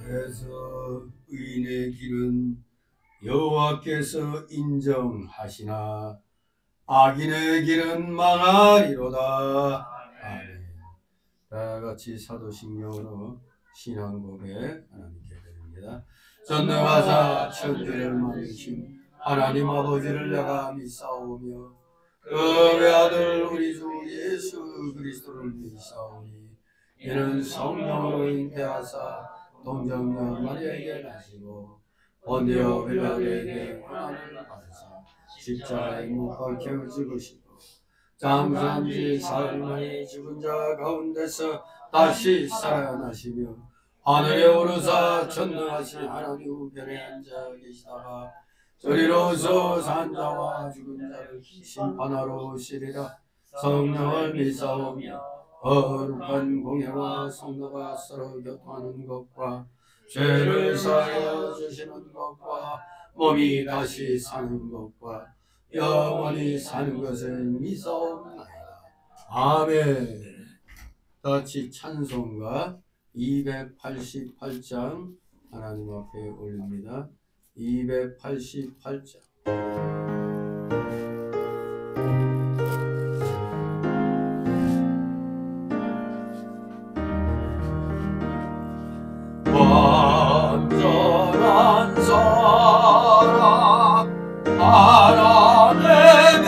그래서 의인의 길은 여호와께서 인정하시나 악인의 길은 망하리로다. 아멘. 다 같이 사도신경으로 신앙 고백 하나님께 드립니다. 전능하사 천지를 만드신 하나님 아버지를 내가 믿사오며 그 외아들 우리 주 예수 그리스도를 믿사오니 이는 성령으로 잉태하사 동정녀 마리아에게 나시고 본디오 빌라도에게 고난을 받으사 십자가에 못 박혀 죽으시고 장사한 지 사흘 만에 죽은 자 가운데서 다시 살아나시며 하늘에 오르사 전능하신 하나님 우편에 앉아 계시다가 저리로서 산 자와 죽은 자를 심판하러 오시리라. 성령을 믿사오며 거룩한 공예와 성도가 서로 교통하는 것과 죄를 사하여 주시는 것과 몸이 다시 사는 것과 영원히 사는 것을 믿사옵나이다. 아멘. 같이 찬송가 288장 하나님 앞에 올립니다. 288장. 완전한 사랑 하나님의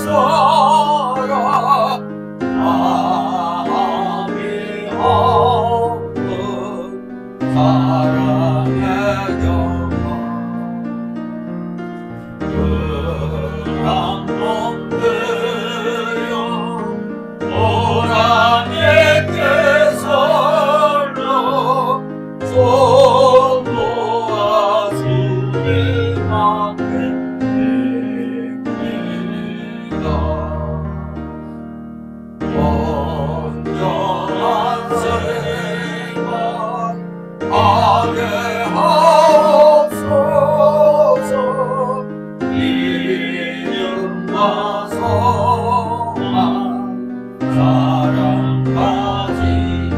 사랑 마음이 없는 사랑의 영광 그랑 몸들여 하나님께서로 손 모아 주님 앞에 뵙니다. 온전한 생각 하게 하옵소서. 믿음과 소망 사랑 가지고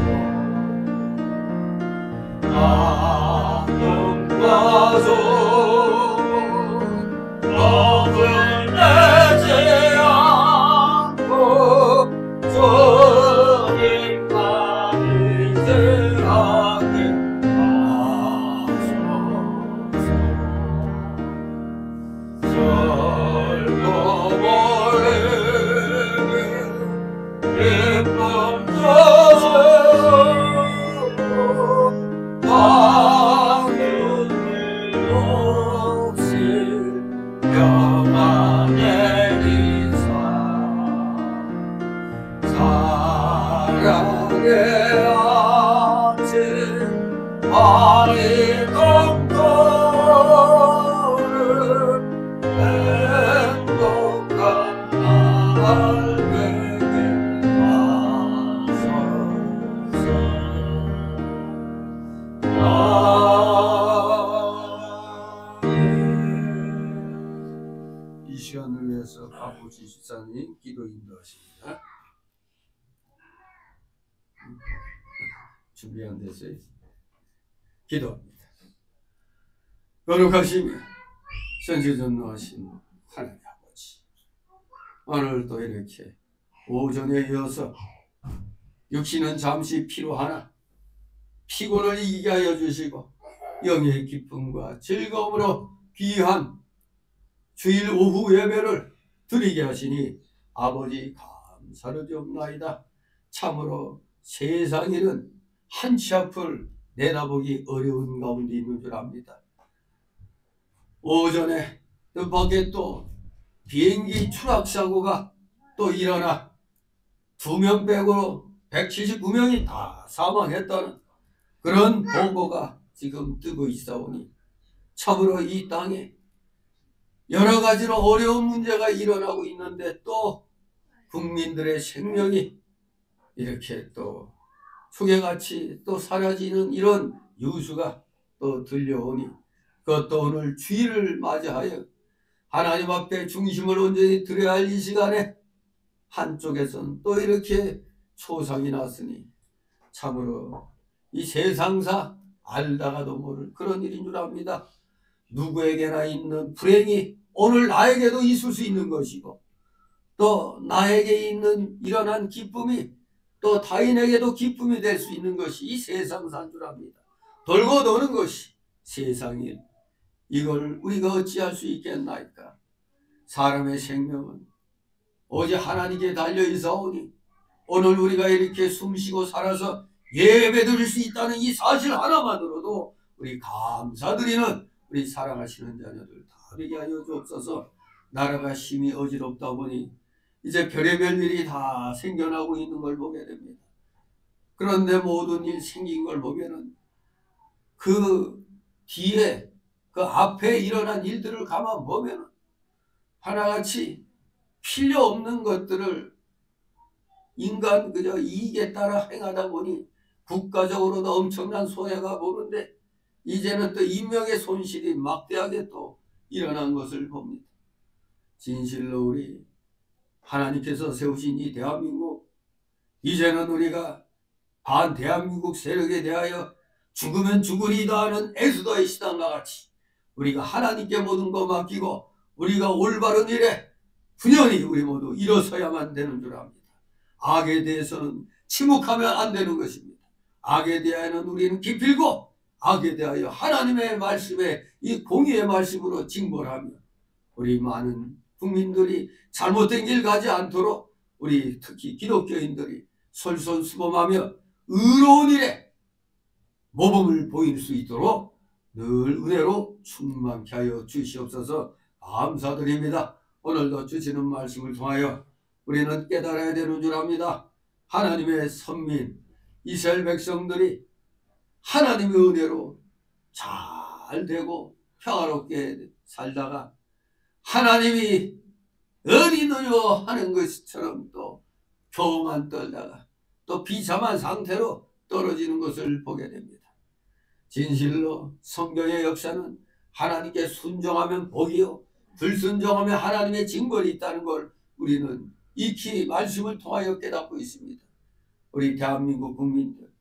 아픔과 소원 겁을 내지 않고 주님만 의지하게 하소서. 절거버리는 기쁨 주시고 황금을 없이 평안 내리사 사랑의 아침 아리 동토를 행복한 날 되게 하소서. 이 시간을 위해서 아버지 집사님 기도 인도하십니다. 준비 안 됐어요? 기도합니다. 거룩하시며 선지전능하신 하나님 아버지, 오늘도 이렇게 오전에 이어서 육신은 잠시 피로하나 피곤을 이기게 하여 주시고 영의 기쁨과 즐거움으로 귀한 주일 오후 예배를 드리게 하시니 아버지 감사를 드옵나이다. 참으로 세상에는 한치 앞을 내다보기 어려운 가운데 있는 줄 압니다. 오전에 뜻밖의 또 비행기 추락사고가 또 일어나 2명 빼고 179명이 다 사망했다는 그런 보고가 지금 뜨고 있사오니 참으로 이 땅에 여러 가지로 어려운 문제가 일어나고 있는데 또 국민들의 생명이 이렇게 또 초계같이 또 사라지는 이런 뉴스가 또 들려오니 그것도 오늘 주일을 맞이하여 하나님 앞에 중심을 온전히 드려야 할 이 시간에 한쪽에선 또 이렇게 초상이 났으니 참으로 이 세상사 알다가도 모를 그런 일인 줄 압니다. 누구에게나 있는 불행이 오늘 나에게도 있을 수 있는 것이고, 또 나에게 있는 일어난 기쁨이 또 타인에게도 기쁨이 될 수 있는 것이 이 세상산 줄 압니다. 돌고 도는 것이 세상일, 이걸 우리가 어찌할 수 있겠나이까. 사람의 생명은 오직 하나님께 달려 있사오니 오늘 우리가 이렇게 숨쉬고 살아서 예배드릴 수 있다는 이 사실 하나만으로도 우리 감사드리는 우리 사랑하시는 자녀들 다 되게 하여 주옵소서. 나라가 심히 어지럽다 보니 이제 별의별 일이 다 생겨나고 있는 걸 보게 됩니다. 그런데 모든 일 생긴 걸 보면은 그 뒤에 그 앞에 일어난 일들을 가만 보면 하나같이 필요 없는 것들을 인간 그저 이익에 따라 행하다 보니 국가적으로도 엄청난 손해가 보는데 이제는 또 인명의 손실이 막대하게 또 일어난 것을 봅니다. 진실로 우리 하나님께서 세우신 이 대한민국, 이제는 우리가 반대한민국 세력에 대하여 죽으면 죽으리다 하는 에스더의 시단과 같이 우리가 하나님께 모든 거 맡기고 우리가 올바른 일에 분연히 우리 모두 일어서야만 되는 줄 압니다. 악에 대해서는 침묵하면 안 되는 것입니다. 악에 대하여는 우리는 기필고 악에 대하여 하나님의 말씀에 이 공의의 말씀으로 징벌하며 우리 많은 국민들이 잘못된 길 가지 않도록 우리 특히 기독교인들이 솔선수범하며 의로운 일에 모범을 보일 수 있도록 늘 은혜로 충만케 하여 주시옵소서. 감사드립니다. 오늘도 주시는 말씀을 통하여 우리는 깨달아야 되는 줄 압니다. 하나님의 선민 이스라엘 백성들이 하나님의 은혜로 잘 되고 평화롭게 살다가 하나님이 어디느냐 하는 것처럼 또 교만 떨다가 또 비참한 상태로 떨어지는 것을 보게 됩니다. 진실로 성경의 역사는 하나님께 순종하면 복이요 불순종하면 하나님의 징벌이 있다는 걸 우리는 익히 말씀을 통하여 깨닫고 있습니다. 우리 대한민국 국민들,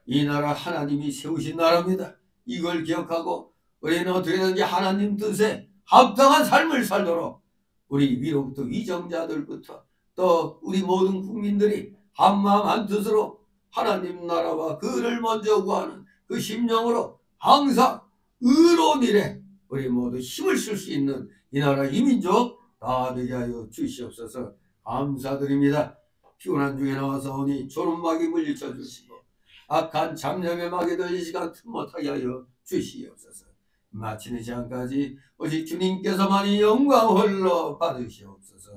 이 나라 하나님이 세우신 나라입니다. 이걸 기억하고 우리는 어떻게든지 하나님 뜻에 합당한 삶을 살도록 우리 위로부터 위정자들부터 또 우리 모든 국민들이 한마음 한뜻으로 하나님 나라와 그를 먼저 구하는 그 심령으로 항상 의로운 일에 우리 모두 힘을 쓸 수 있는 이 나라 이민족 다 되게 하여 주시옵소서. 감사드립니다. 피곤한 중에 나와서 오니 졸음막이 물리쳐 주시고 악한 잠잠의 막에 들린 시간 틈 못하게 하여 주시옵소서. 마치는 시간까지 오직 주님께서만이 영광 홀로 받으시옵소서.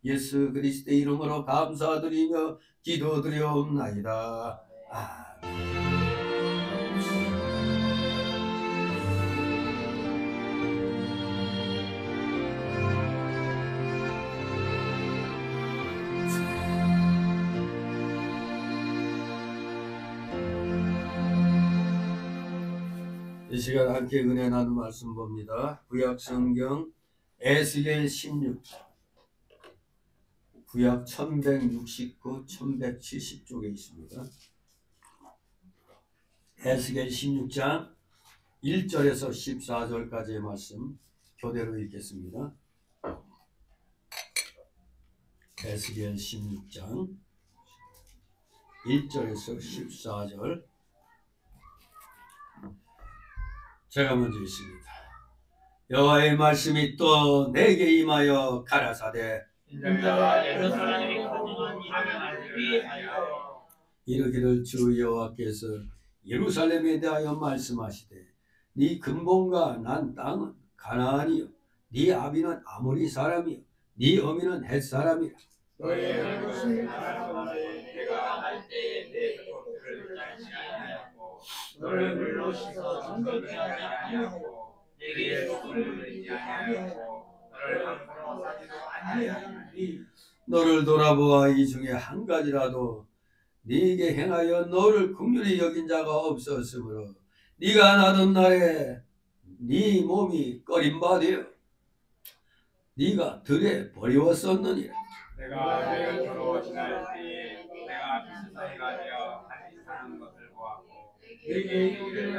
예수 그리스도의 이름으로 감사드리며 기도드리옵나이다. 아멘. 이 시간 함께 은혜 나누는 말씀 봅니다. 구약 성경 에스겔 16장, 구약 1169, 1170쪽에 있습니다. 에스겔 16장 1절에서 14절까지의 말씀 교대로 읽겠습니다. 에스겔 16장 1절에서 14절 제가 먼저 읽습니다. 여호와의 말씀이 또 내게 임하여 가라사대 이르기를 주 여호와께서 예루살렘에 대하여 말씀하시되 네 근본과 난 땅은 가나안이요 네 아비는 아모리 사람이요 네 어미는 헷 사람이라. 너의 것을 말하건대 내가 할 때에 내 겉을 짜지 아니하였고 너를 물로 씻어 정결케 하지 아니하고 내게 소금을 내지 아니하였고 너를 함부로 사지도 아니하였나니 너를 돌아보아 이 중에 한 가지라도 네게 행하여 너를 긍휼히 여긴 자가 없었으므로 네가 나던 날에 네 몸이 꺼린 바 되어 네가 들에 버리웠었느니라. 내가 내가 지날 때에 내가 비스사이가 되어 한짓 하는 것을 보았고 내게 이르기를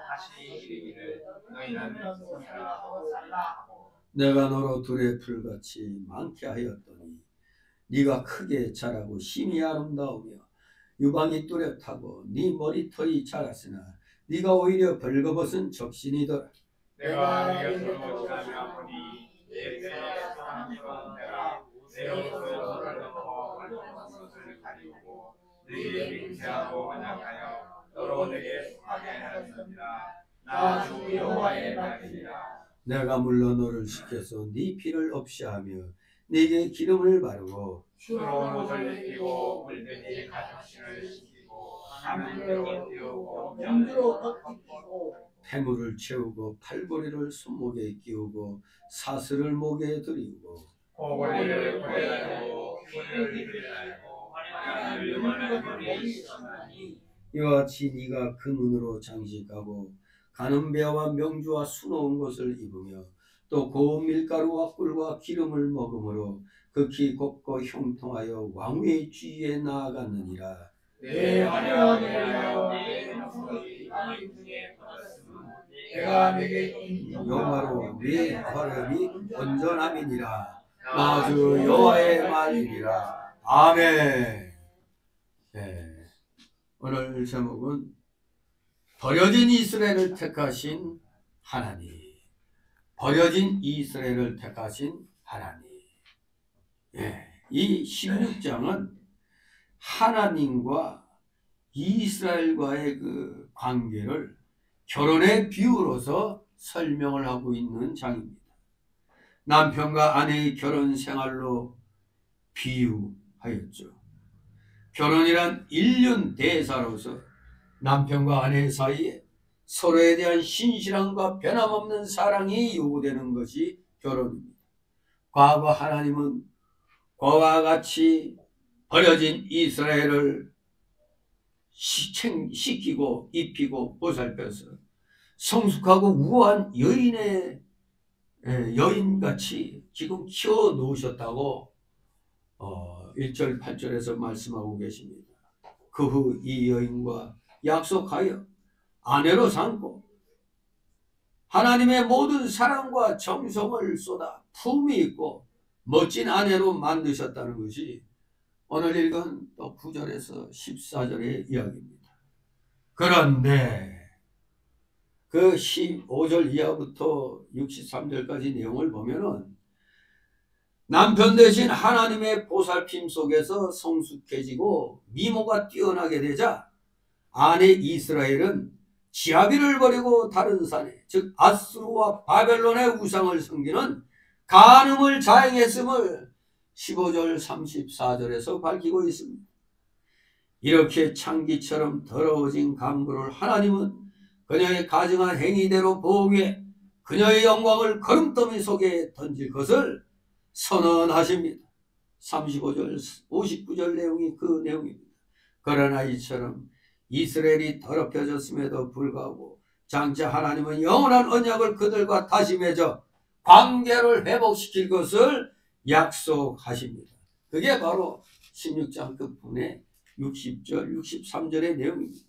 다시 이르기를 너희는 살라 하고 내가 너로 둘의 풀같이 많게 하였더니 네가 크게 자라고 심히 아름다우며 유방이 뚜렷하고 네 머리털이 자랐으나 네가 오히려 벌거벗은 적신이더라. 내가 내게 서로 지나며 보니 내 하나님은 내가 내 옷을 너를 덮어 벌거벗은 것을 가리우고 너희의 맹세하고 언약하여 너로 내게 속하게 하였느니라. 나 주 여호와의 말이니라. 내가 물러 너를 시켜서 네 피를 없이 하며 네게 기름을 바르고 주로 옷을 입히고 물들이 가죽신을 시키고 가면으로 띄우고 명주로 덮이고 폐물을 채우고 팔보리를 손목에 끼우고 사슬을 목에 들이고 고골리를 골에 달고 흰을 입에 달고 화려한 유만한 머리에 씌우나니 이와 같이 네가 금은으로 장식하고 가는 배와 명주와 수놓은 것을 입으며 또 고운 밀가루와 꿀과 기름을 먹음으로 극히 곱고 형통하여 왕의 주위에 나아갔느니라. 내 화려함을 위하여 내 목소리 왕의 중에 받았으면 내가 내게 영화로 네 화력이 온전함이니라. 나 주 여호와의 말이니라. 아멘. 네. 오늘 제목은 버려진 이스라엘을 택하신 하나님. 버려진 이스라엘을 택하신 하나님. 예, 이 16장은 하나님과 이스라엘과의 그 관계를 결혼의 비유로서 설명을 하고 있는 장입니다. 남편과 아내의 결혼 생활로 비유하였죠. 결혼이란 인륜 대사로서 남편과 아내 사이에 서로에 대한 신실함과 변함없는 사랑이 요구되는 것이 결혼입니다. 과거 하나님은 그와 같이 버려진 이스라엘을 시키고 입히고 보살펴서 성숙하고 우아한 여인같이 지금 키워 놓으셨다고 1절 8절에서 말씀하고 계십니다. 그 후 이 여인과 약속하여 아내로 삼고 하나님의 모든 사랑과 정성을 쏟아 품위 있고 멋진 아내로 만드셨다는 것이 오늘 읽은 또 9절에서 14절의 이야기입니다. 그런데 그 15절 이하부터 63절까지 내용을 보면은 남편 대신 하나님의 보살핌 속에서 성숙해지고 미모가 뛰어나게 되자 아내 이스라엘은 지하비를 버리고 다른 산에 즉 아수르와 바벨론의 우상을 섬기는 간음을 자행했음을 15절 34절에서 밝히고 있습니다. 이렇게 창기처럼 더러워진 강물을 하나님은 그녀의 가증한 행위대로 보호해 그녀의 영광을 거름더미 속에 던질 것을 선언하십니다. 35절 59절 내용이 그 내용입니다. 그러나 이처럼 이스라엘이 더럽혀졌음에도 불구하고 장차 하나님은 영원한 언약을 그들과 다시 맺어 관계를 회복시킬 것을 약속하십니다. 그게 바로 16장 끝부분의 60절 63절의 내용입니다.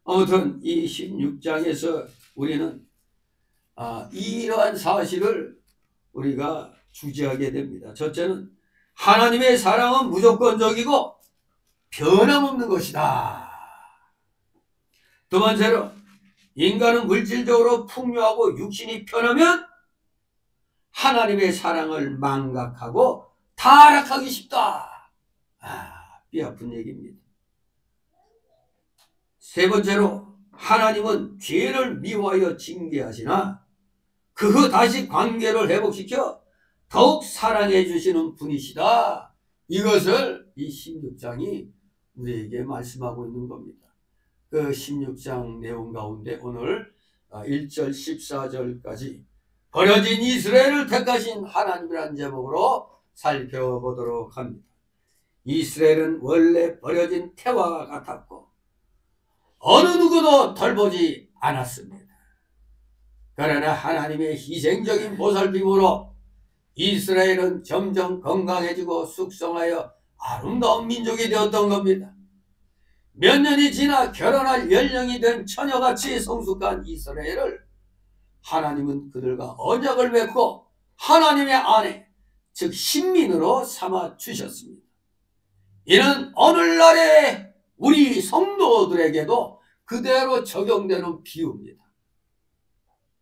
아무튼 이 16장에서 우리는 이러한 사실을 우리가 주지하게 됩니다. 첫째는 하나님의 사랑은 무조건적이고 변함없는 것이다. 두 번째로 인간은 물질적으로 풍요하고 육신이 편하면 하나님의 사랑을 망각하고 타락하기 쉽다. 뼈아픈 얘기입니다. 세 번째로 하나님은 죄를 미워하여 징계하시나 그 후 다시 관계를 회복시켜 더욱 사랑해 주시는 분이시다. 이것을 이 16장이 우리에게 말씀하고 있는 겁니다. 그 16장 내용 가운데 오늘 1절 14절까지 버려진 이스라엘을 택하신 하나님이라는 제목으로 살펴보도록 합니다. 이스라엘은 원래 버려진 태화가 같았고 어느 누구도 돌보지 않았습니다. 그러나 하나님의 희생적인 보살핌으로 이스라엘은 점점 건강해지고 숙성하여 아름다운 민족이 되었던 겁니다. 몇 년이 지나 결혼할 연령이 된 처녀같이 성숙한 이스라엘을 하나님은 그들과 언약을 맺고 하나님의 아내, 즉 신민으로 삼아 주셨습니다. 이는 오늘날의 우리 성도들에게도 그대로 적용되는 비유입니다.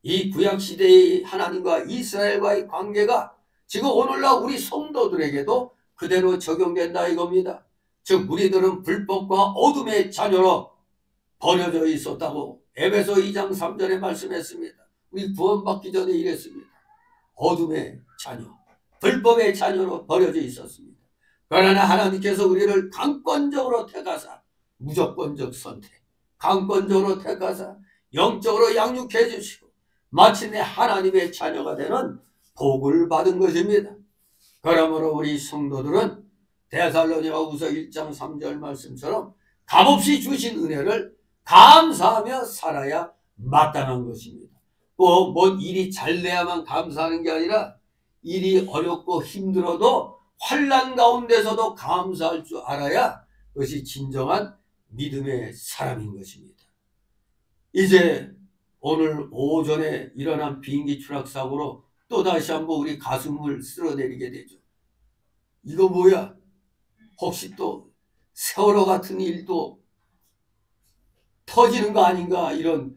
이 구약시대의 하나님과 이스라엘과의 관계가 지금 오늘날 우리 성도들에게도 그대로 적용된다 이겁니다. 즉 우리들은 불법과 어둠의 자녀로 버려져 있었다고 에베소 2장 3절에 말씀했습니다. 우리 구원받기 전에 이랬습니다. 어둠의 자녀, 불법의 자녀로 버려져 있었습니다. 그러나 하나님께서 우리를 강권적으로 택하사, 무조건적 선택, 강권적으로 택하사 영적으로 양육해 주시고 마침내 하나님의 자녀가 되는 복을 받은 것입니다. 그러므로 우리 성도들은 데살로니가후서 1장 3절 말씀처럼 값없이 주신 은혜를 감사하며 살아야 마땅한 것입니다. 꼭 뭔 일이 잘 돼야만 감사하는 게 아니라 일이 어렵고 힘들어도 환난 가운데서도 감사할 줄 알아야 그것이 진정한 믿음의 사람인 것입니다. 이제 오늘 오전에 일어난 비행기 추락 사고로 또다시 한번 우리 가슴을 쓸어내리게 되죠. 이거 뭐야? 혹시 또 세월호 같은 일도 터지는 거 아닌가? 이런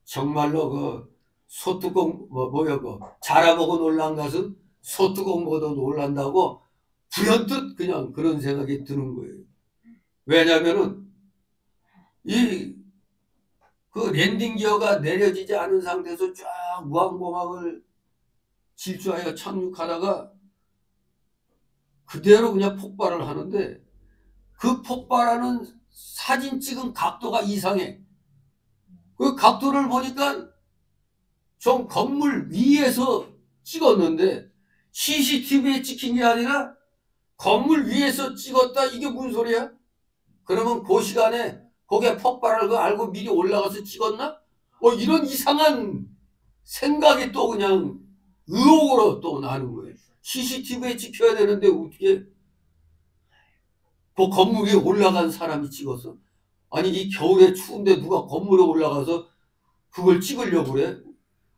정말로 그 소뚜껑 뭐야 그 자라보고 놀란 것은 소뚜껑 보고 놀란다고 불현듯 그냥 그런 생각이 드는 거예요. 왜냐면은 이 그 랜딩 기어가 내려지지 않은 상태에서 쫙 무항공학을 질주하여 착륙하다가 그대로 그냥 폭발을 하는데 그 폭발하는 사진 찍은 각도가 이상해. 그 각도를 보니까 좀 건물 위에서 찍었는데 CCTV에 찍힌 게 아니라 건물 위에서 찍었다. 이게 무슨 소리야? 그러면 그 시간에 거기에 폭발할 거 알고 미리 올라가서 찍었나? 이런 이상한 생각이 또 그냥 의혹으로 또 나는 거예요. CCTV에 찍혀야 되는데 어떻게 그 건물 위에 올라간 사람이 찍었어? 아니 이 겨울에 추운데 누가 건물에 올라가서 그걸 찍으려고 그래?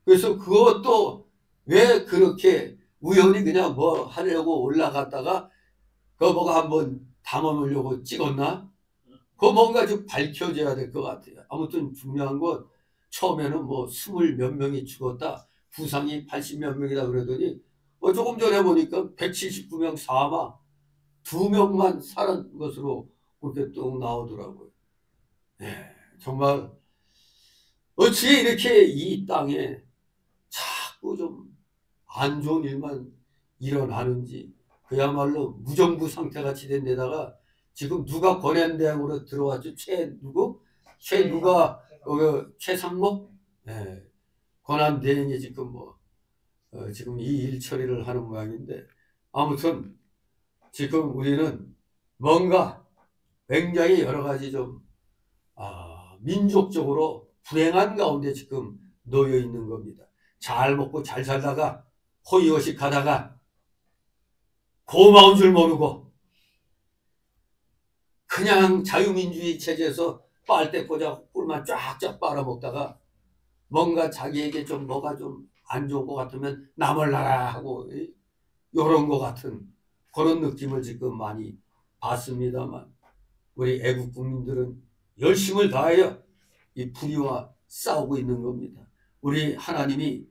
그래서 그것도 왜 그렇게 우연히 그냥 뭐 하려고 올라갔다가 그거 뭐가 한번 담아놓으려고 찍었나? 그거 뭔가 좀 밝혀져야 될 것 같아요. 아무튼 중요한 건 처음에는 뭐 20몇 명이 죽었다. 부상이 80몇 명이다 그러더니 조금 전에 보니까 179명 사망, 2명만 살은 것으로 그렇게 또 나오더라고요. 정말 어찌 이렇게 이 땅에 자꾸 좀 안 좋은 일만 일어나는지 그야말로 무정부 상태같이 된 데다가 지금 누가 권한대행으로 들어왔죠? 최상목? 권한대행이 지금 지금 이 일 처리를 하는 모양인데 아무튼 지금 우리는 뭔가 굉장히 여러 가지 좀 민족적으로 불행한 가운데 지금 놓여 있는 겁니다. 잘 먹고 잘 살다가 호의호식하다가 고마운 줄 모르고 그냥 자유민주주의 체제에서 빨대 꽂아 꿀만 쫙쫙 빨아먹다가 뭔가 자기에게 좀 뭐가 좀 안 좋은 것 같으면 남을 나라 하고 이런 것 같은 그런 느낌을 지금 많이 받습니다만 우리 애국 국민들은 열심을 다하여 이 불의와 싸우고 있는 겁니다. 우리 하나님이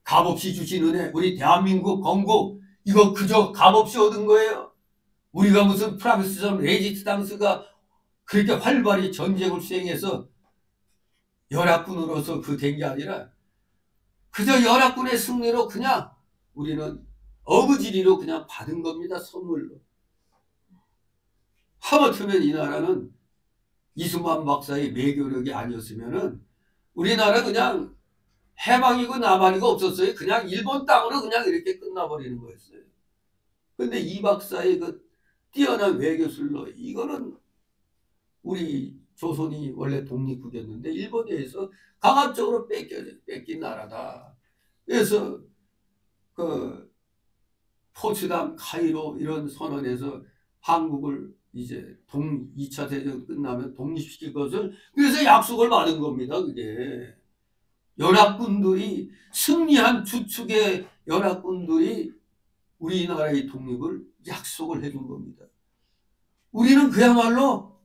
값없이 주신 은혜, 우리 대한민국 건국 이거 그저 값없이 얻은 거예요. 우리가 무슨 프랑스전 레지스탕스가 그렇게 활발히 전쟁을 수행해서 연합군으로서 그 된 게 아니라 그저 연합군의 승리로 그냥 우리는 어부지리로 그냥 받은 겁니다. 선물로. 하마터면 이 나라는 이승만 박사의 매교력이 아니었으면은 우리나라 그냥 해방이고 남한이고 없었어요. 그냥 일본 땅으로 그냥 이렇게 끝나버리는 거였어요. 근데 이 박사의 그 뛰어난 외교술로 이거는 우리 조선이 원래 독립국이었는데 일본에 의해서 강압적으로 뺏긴 나라다. 그래서 그 포츠담, 카이로 이런 선언에서 한국을 이제 2차 대전 끝나면 독립시킬 것을 그래서 약속을 받은 겁니다. 그게 연합군들이 승리한 주축의 연합군들이 우리나라의 독립을 약속을 해준 겁니다. 우리는 그야말로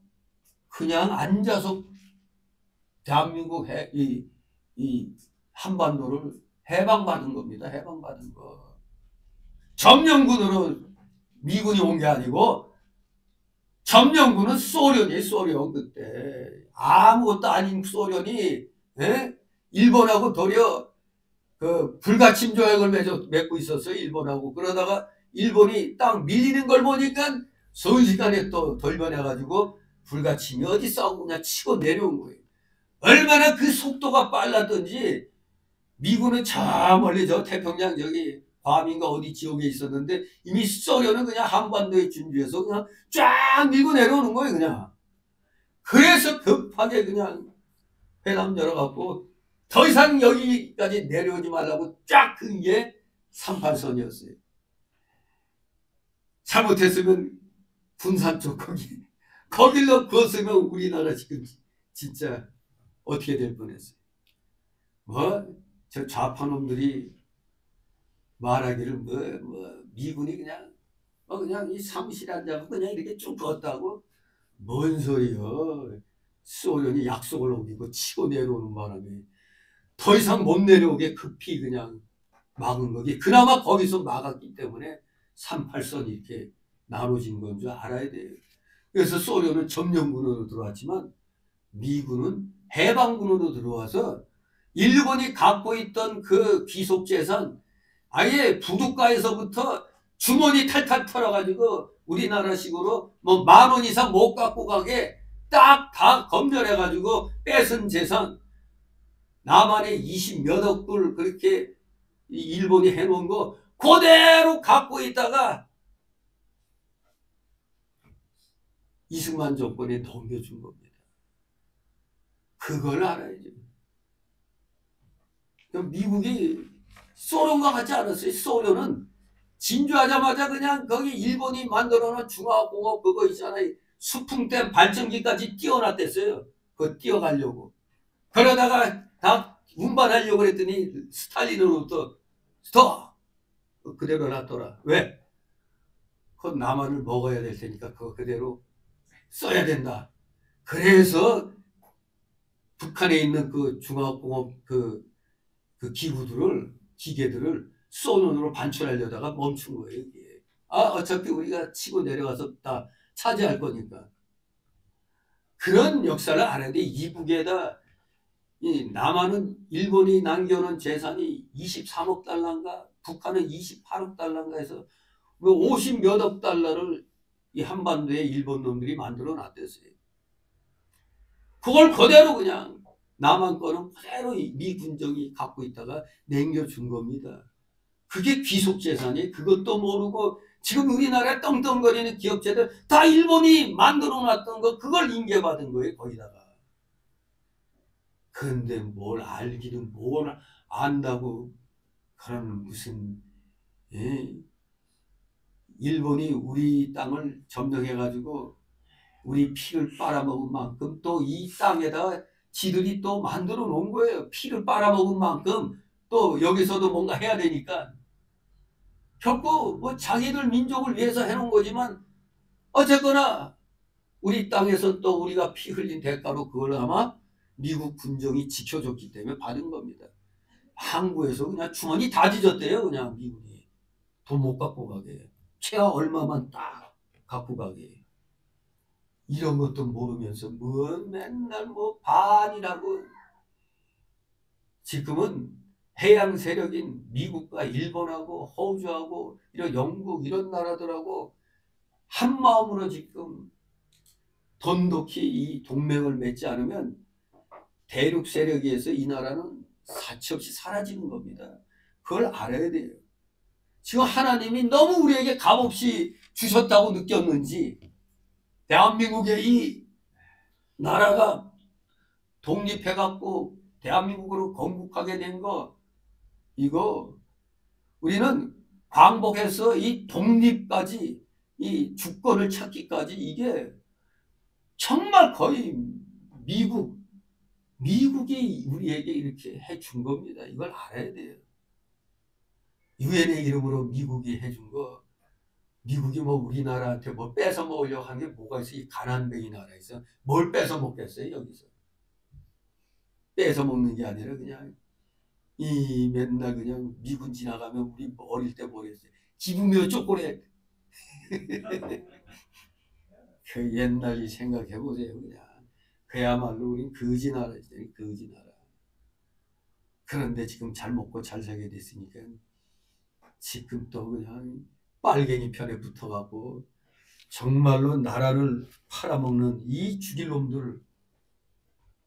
그냥 앉아서 대한민국 이 한반도를 해방받은 겁니다. 해방받은 거. 점령군으로 미군이 온 게 아니고 점령군은 소련이에요. 소련 그때 아무것도 아닌 소련이 일본하고 도리어 그 불가침 조약을 맺고 있었어요. 일본하고. 그러다가 일본이 딱 밀리는 걸 보니까 순식간에 또 돌변해가지고 불가침이 어디 싸우고 그냥 치고 내려온 거예요. 얼마나 그 속도가 빨랐던지 미군은 저 멀리 저 태평양 저기 괌인가 어디 지역에 있었는데 이미 소련은 그냥 한반도에 준비해서 그냥 쫙 밀고 내려오는 거예요. 그냥. 그래서 급하게 그냥 회담 열어갖고 더 이상 여기까지 내려오지 말라고 쫙 큰 게 38선이었어요. 잘못했으면 군산 쪽 거길로 그었으면 우리나라 지금 진짜 어떻게 될 뻔했어요. 저 좌파놈들이 말하기를 미군이 그냥 이 사무실 앉아서 그냥 이렇게 쭉 걷다고 뭔 소리요. 소련이 약속을 어기고 치고 내려오는 바람에 더 이상 못 내려오게 급히 그냥 막은 거기. 그나마 거기서 막았기 때문에 38선이 이렇게 나눠진 건 줄 알아야 돼요. 그래서 소련은 점령군으로 들어왔지만 미군은 해방군으로 들어와서 일본이 갖고 있던 그 귀속재산 아예 부둣가에서부터 주머니 탈탈 털어가지고 우리나라식으로 뭐 10,000원 이상 못 갖고 가게 딱 다 검열해가지고 뺏은 재산 남한에 20몇 억 불 그렇게 일본이 해놓은 거 그대로 갖고 있다가 이승만 정권에 넘겨준 겁니다. 그걸 알아야죠. 미국이 소련과 같지 않았어요. 소련은 진주하자마자 그냥 거기 일본이 만들어놓은 중화공업 그거 있잖아요. 수풍댐 발전기까지 띄워놨댔어요. 그거 띄워가려고. 그러다가 다 운반하려고 그랬더니 스탈린으로부터 스톱! 그대로 놔둬라. 왜? 그건 남한을 먹어야 될 테니까 그거 그대로 써야 된다. 그래서 북한에 있는 그 중화공업 그 기계들을 소련으로 반출하려다가 멈춘 거예요. 이게. 어차피 우리가 치고 내려가서 다 차지할 거니까. 그런 역사를 알아야 돼. 이북에다 이 남한은 일본이 남겨놓은 재산이 23억 달러인가 북한은 28억 달러인가 해서 50 몇 억 달러를 이 한반도에 일본 놈들이 만들어 놨댔어요. 그걸 그대로 그냥 남한 거는 그대로 미 군정이 갖고 있다가 남겨준 겁니다. 그게 귀속재산이 그것도 모르고 지금 우리나라에 떵떵거리는 기업체들 다 일본이 만들어 놨던 거 그걸 인계받은 거예요. 거기다가. 그런데 뭘 알기는 뭘 안다고 그런 무슨 일본이 우리 땅을 점령해가지고 우리 피를 빨아먹은 만큼 또 이 땅에다가 지들이 또 만들어 놓은 거예요. 피를 빨아먹은 만큼 또 여기서도 뭔가 해야 되니까 결코 뭐 자기들 민족을 위해서 해놓은 거지만 어쨌거나 우리 땅에서 또 우리가 피 흘린 대가로 그걸 아마 미국 군정이 지켜줬기 때문에 받은 겁니다. 항구에서 그냥 주머니 다 뒤졌대요. 그냥 미군이 돈 못 갖고 가게 최하 얼마만 딱 갖고 가게. 이런 것도 모르면서 맨날 반이라고. 지금은 해양 세력인 미국과 일본하고 호주하고 이런 영국 이런 나라들하고 한 마음으로 지금 돈독히 이 동맹을 맺지 않으면 대륙 세력에 의해서 이 나라는 사치없이 사라지는 겁니다. 그걸 알아야 돼요. 지금 하나님이 너무 우리에게 값없이 주셨다고 느꼈는지 대한민국의 이 나라가 독립해갖고 대한민국으로 건국하게 된 거 이거 우리는 광복해서 이 독립까지 이 주권을 찾기까지 이게 정말 거의 미국이 우리에게 이렇게 해준 겁니다. 이걸 알아야 돼요. 유엔의 이름으로 미국이 해준 거, 미국이 뭐 우리나라한테 뭐 뺏어 먹으려고 한 게 뭐가 있어? 이 가난뱅이 나라에서 뭘 뺏어 먹겠어요, 여기서? 뺏어 먹는 게 아니라 그냥 이 맨날 그냥 미군 지나가면 우리 어릴 때 뭐랬어요? 기분묘 초콜릿. 그 옛날이 생각해 보세요, 그냥. 그야말로 우린 거지 나라잖아요, 거지 나라. 그런데 지금 잘 먹고 잘 살게 됐으니까 지금 또 그냥 빨갱이 편에 붙어갖고 정말로 나라를 팔아먹는 이 죽일 놈들.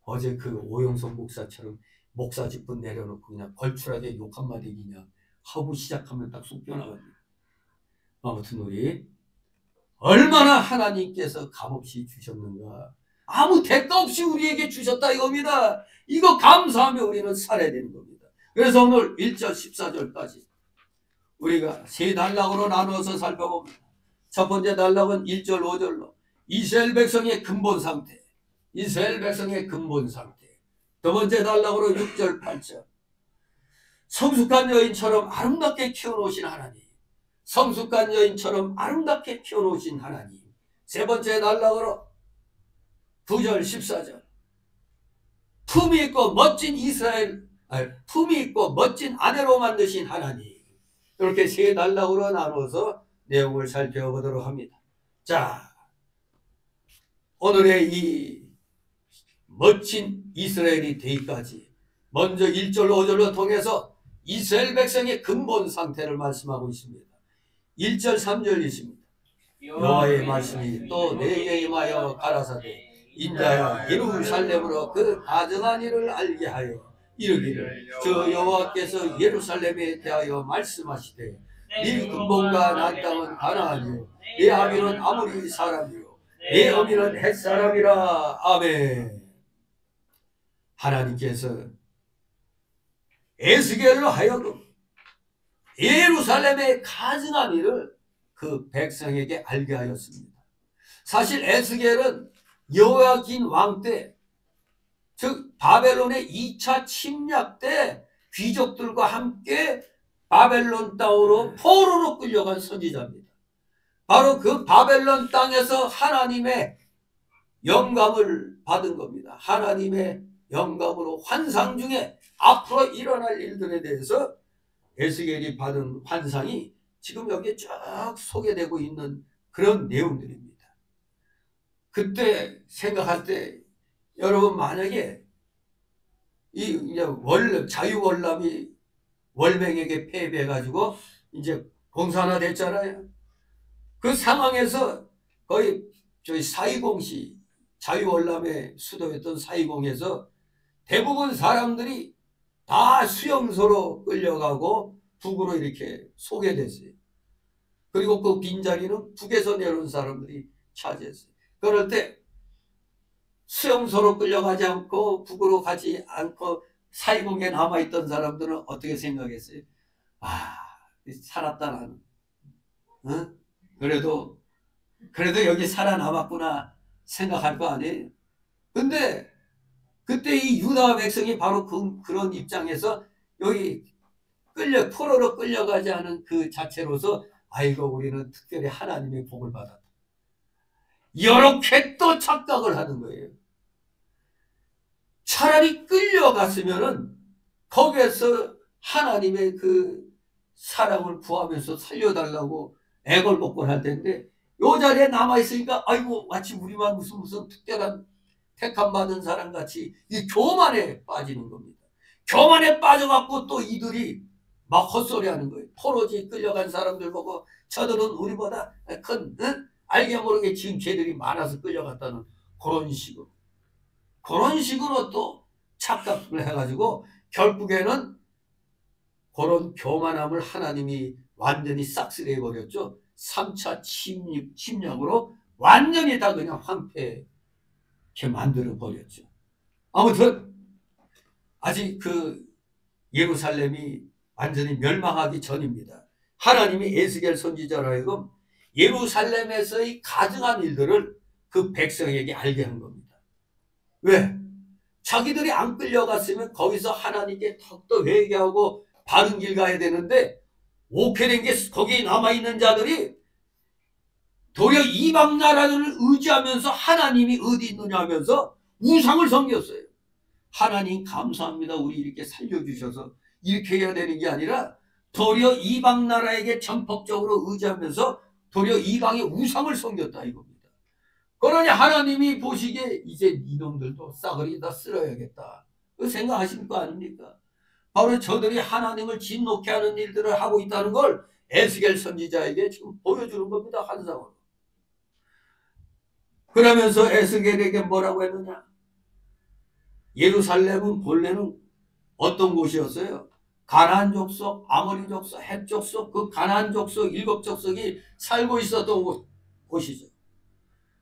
어제 그 오영석 목사처럼 목사 직분 내려놓고 그냥 걸출하게 욕 한마디 그냥 하고 시작하면 딱 쏙 뼈나갑니다. 아무튼 우리 얼마나 하나님께서 값없이 주셨는가. 아무 대가 없이 우리에게 주셨다 이겁니다. 이거 감사하며 우리는 살아야 되는 겁니다. 그래서 오늘 1절 14절까지 우리가 세 단락으로 나누어서 살펴봅니다. 첫 번째 단락은 1절 5절로 이스라엘 백성의 근본 상태, 이스라엘 백성의 근본 상태. 두 번째 단락으로 6절 8절 성숙한 여인처럼 아름답게 키워놓으신 하나님, 성숙한 여인처럼 아름답게 키워놓으신 하나님. 세 번째 단락으로 9절 14절 품이 있고 멋진 품이 있고 멋진 아내로 만드신 하나님. 이렇게 세 단락으로 나눠서 내용을 살펴보도록 합니다. 자, 오늘의 이 멋진 이스라엘이 되기까지 먼저 1절 5절로 통해서 이스라엘 백성의 근본 상태를 말씀하고 있습니다. 1절 3절 있습니다. 여호와의 말씀이 또 내게 임하여 가라사대 인자야 예루살렘으로 그 가증한 일을 알게 하여 이르기를 저 여호와께서 예루살렘에 대하여 말씀하시되 네 근본과 난 땅은 가나안이요 네 아비는 아모리 사람이요 네 어미는 헷 사람이라. 아멘. 하나님께서 에스겔로 하여금 예루살렘의 가증한 일을 그 백성에게 알게 하였습니다. 사실 에스겔은 여호야긴 왕 때, 즉 바벨론의 2차 침략 때 귀족들과 함께 바벨론 땅으로 포로로 끌려간 선지자입니다. 바로 그 바벨론 땅에서 하나님의 영감을 받은 겁니다. 하나님의 영감으로 환상 중에 앞으로 일어날 일들에 대해서 에스겔이 받은 환상이 지금 여기에 쭉 소개되고 있는 그런 내용들입니다. 그때 생각할 때 여러분 만약에 이 자유월남이 월맹에게 패배해가지고 이제 공산화 됐잖아요. 그 상황에서 거의 저희 사이공시 자유월남의 수도였던 사이공에서 대부분 사람들이 다 수용소로 끌려가고 북으로 이렇게 소개됐어요. 그리고 그 빈자리는 북에서 내려온 사람들이 차지했어요. 그럴 때 수용소로 끌려가지 않고 북으로 가지 않고 사이공에 남아있던 사람들은 어떻게 생각했어요? 아, 살았다 나는. 어? 그래도 여기 살아남았구나 생각할 거 아니에요. 근데 그때 이 유다 백성이 바로 그런 입장에서 여기 포로로 끌려가지 않은 그 자체로서 아이고 우리는 특별히 하나님의 복을 받았다. 이렇게 또 착각을 하는 거예요. 차라리 끌려갔으면은 거기에서 하나님의 그 사랑을 구하면서 살려달라고 애걸복걸 할 텐데 요 자리에 남아있으니까 아이고 마치 우리만 무슨 특별한 택함 받은 사람 같이 이 교만에 빠지는 겁니다. 교만에 빠져갖고 또 이들이 막 헛소리 하는 거예요. 포로지 끌려간 사람들 보고 저들은 우리보다 큰 알게 모르게 지금 죄들이 많아서 끌려갔다는 그런 식으로 또 착각을 해가지고 결국에는 그런 교만함을 하나님이 완전히 싹쓸이 해버렸죠. 3차 침략으로 완전히 다 그냥 황폐하게 만들어버렸죠. 아무튼 아직 그 예루살렘이 완전히 멸망하기 전입니다. 하나님이 에스겔 선지자로 하여금 예루살렘에서의 가증한 일들을 그 백성에게 알게 한 겁니다. 왜? 자기들이 안 끌려갔으면 거기서 하나님께 더욱더 회개하고 바른 길 가야 되는데 옥해된 게 거기에 남아있는 자들이 도리어 이방 나라를 의지하면서 하나님이 어디 있느냐 하면서 우상을 섬겼어요. 하나님 감사합니다. 우리 이렇게 살려주셔서 이렇게 해야 되는 게 아니라 도리어 이방 나라에게 전폭적으로 의지하면서 도리어 이방의 우상을 섬겼다 이겁니다. 그러니 하나님이 보시기에 이제 이놈들도 싸그리 다 쓸어야겠다. 그 생각하실 거 아닙니까? 바로 저들이 하나님을 진노케 하는 일들을 하고 있다는 걸 에스겔 선지자에게 지금 보여주는 겁니다. 환상으로. 그러면서 에스겔에게 뭐라고 했느냐? 예루살렘은 본래는 어떤 곳이었어요? 가나안 족속, 아모리 족속, 헷 족속, 그 가나안 족속, 7족속이 살고 있었던 곳이죠.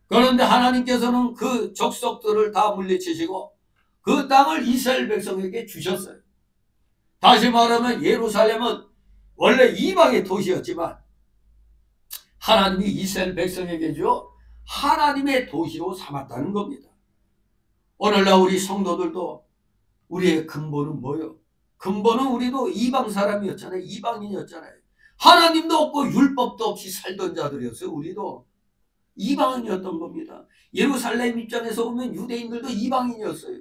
그런데 하나님께서는 그 족속들을 다 물리치시고 그 땅을 이스라엘 백성에게 주셨어요. 다시 말하면 예루살렘은 원래 이방의 도시였지만 하나님이 이스라엘 백성에게 줘 하나님의 도시로 삼았다는 겁니다. 오늘날 우리 성도들도 우리의 근본은 뭐요? 근본은 우리도 이방 사람이었잖아요. 이방인이었잖아요. 하나님도 없고 율법도 없이 살던 자들이었어요. 우리도 이방인이었던 겁니다. 예루살렘 입장에서 보면 유대인들도 이방인이었어요.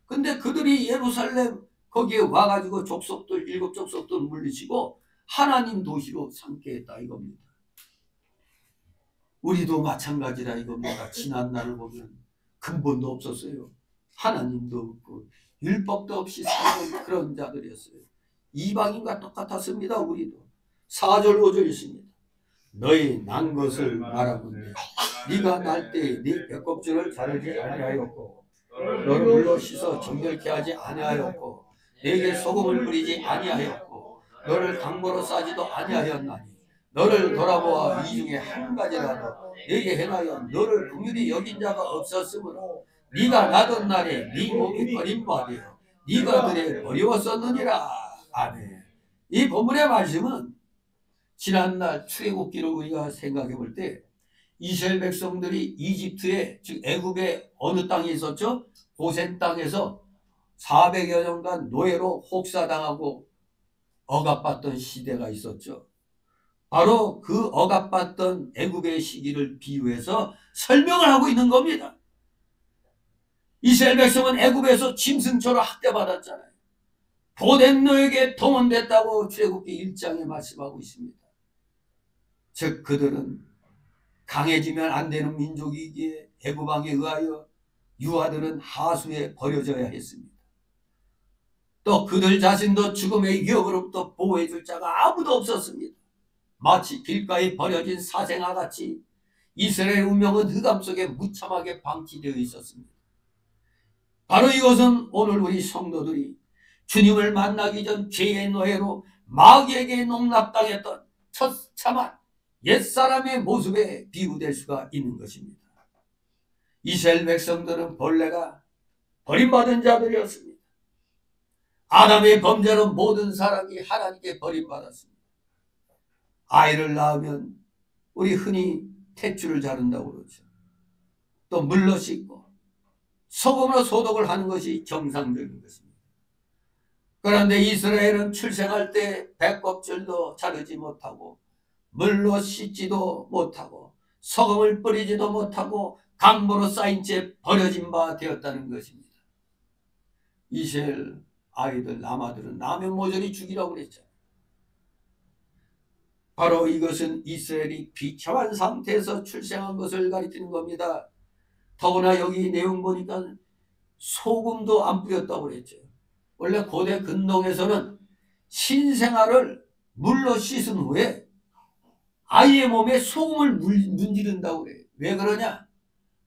근데 그들이 예루살렘 거기에 와가지고 족속들 7족속들 물리치고 하나님 도시로 삼게 했다 이겁니다. 우리도 마찬가지라 이겁니다. 지난 날을 보면 근본도 없었어요. 하나님도 없고 율법도 없이 살던 그런 자들이었어요. 이방인과 똑같았습니다. 우리도. 4절 5절 있습니다. 너희 난 것을 말하건대 네가 날 때 네 뱃껍질을 자르지 아니하였고 너를 물로 씻어 정결케 하지 아니하였고 네게 소금을 뿌리지 아니하였고 너를 강보로 싸지도 아니하였나니 너를 돌아보아 이 중에 한 가지라도 네게 행하여 너를 긍휼히 여긴 자가 없었으므로 네가 나던 날에 네 몸이 버림받아 네가 그래 어려웠었느니라. 아멘. 이 본문의 말씀은 지난날 출애굽기를 우리가 생각해 볼 때 이스라엘 백성들이 이집트에 즉 애굽의 어느 땅에 있었죠? 고센 땅에서 400여 년간 노예로 혹사당하고 억압받던 시대가 있었죠. 바로 그 억압받던 애굽의 시기를 비유해서 설명을 하고 있는 겁니다. 이스라엘 백성은 애굽에서 짐승처럼 학대받았잖아요. 보된 노에게 동원됐다고 출애굽기 1장에 말씀하고 있습니다. 즉 그들은 강해지면 안 되는 민족이기에 애굽 왕에 의하여 유아들은 하수에 버려져야 했습니다. 또 그들 자신도 죽음의 위협으로부터 보호해 줄 자가 아무도 없었습니다. 마치 길가에 버려진 사생아 같이 이스라엘 운명은 흑암 속에 무참하게 방치되어 있었습니다. 바로 이것은 오늘 우리 성도들이 주님을 만나기 전 죄의 노예로 마귀에게 농락당했던 처참한 옛사람의 모습에 비유될 수가 있는 것입니다. 이스라엘 백성들은 본래가 버림받은 자들이었습니다. 아담의 범죄로 모든 사람이 하나님께 버림받았습니다. 아이를 낳으면 우리 흔히 탯줄을 자른다고 그러죠. 또 물로 씻고 소금으로 소독을 하는 것이 정상적인 것입니다. 그런데 이스라엘은 출생할 때 배꼽줄도 자르지 못하고 물로 씻지도 못하고 소금을 뿌리지도 못하고 강보로 쌓인 채 버려진 바 되었다는 것입니다. 이스라엘 아이들 남아들은 남의 모조리 죽이라고 그랬죠. 바로 이것은 이스라엘이 비참한 상태에서 출생한 것을 가리키는 겁니다. 더구나 여기 내용 보니까 소금도 안 뿌렸다고 그랬죠. 원래 고대 근동에서는 신생아를 물로 씻은 후에 아이의 몸에 소금을 문지른다고 그래요. 왜 그러냐?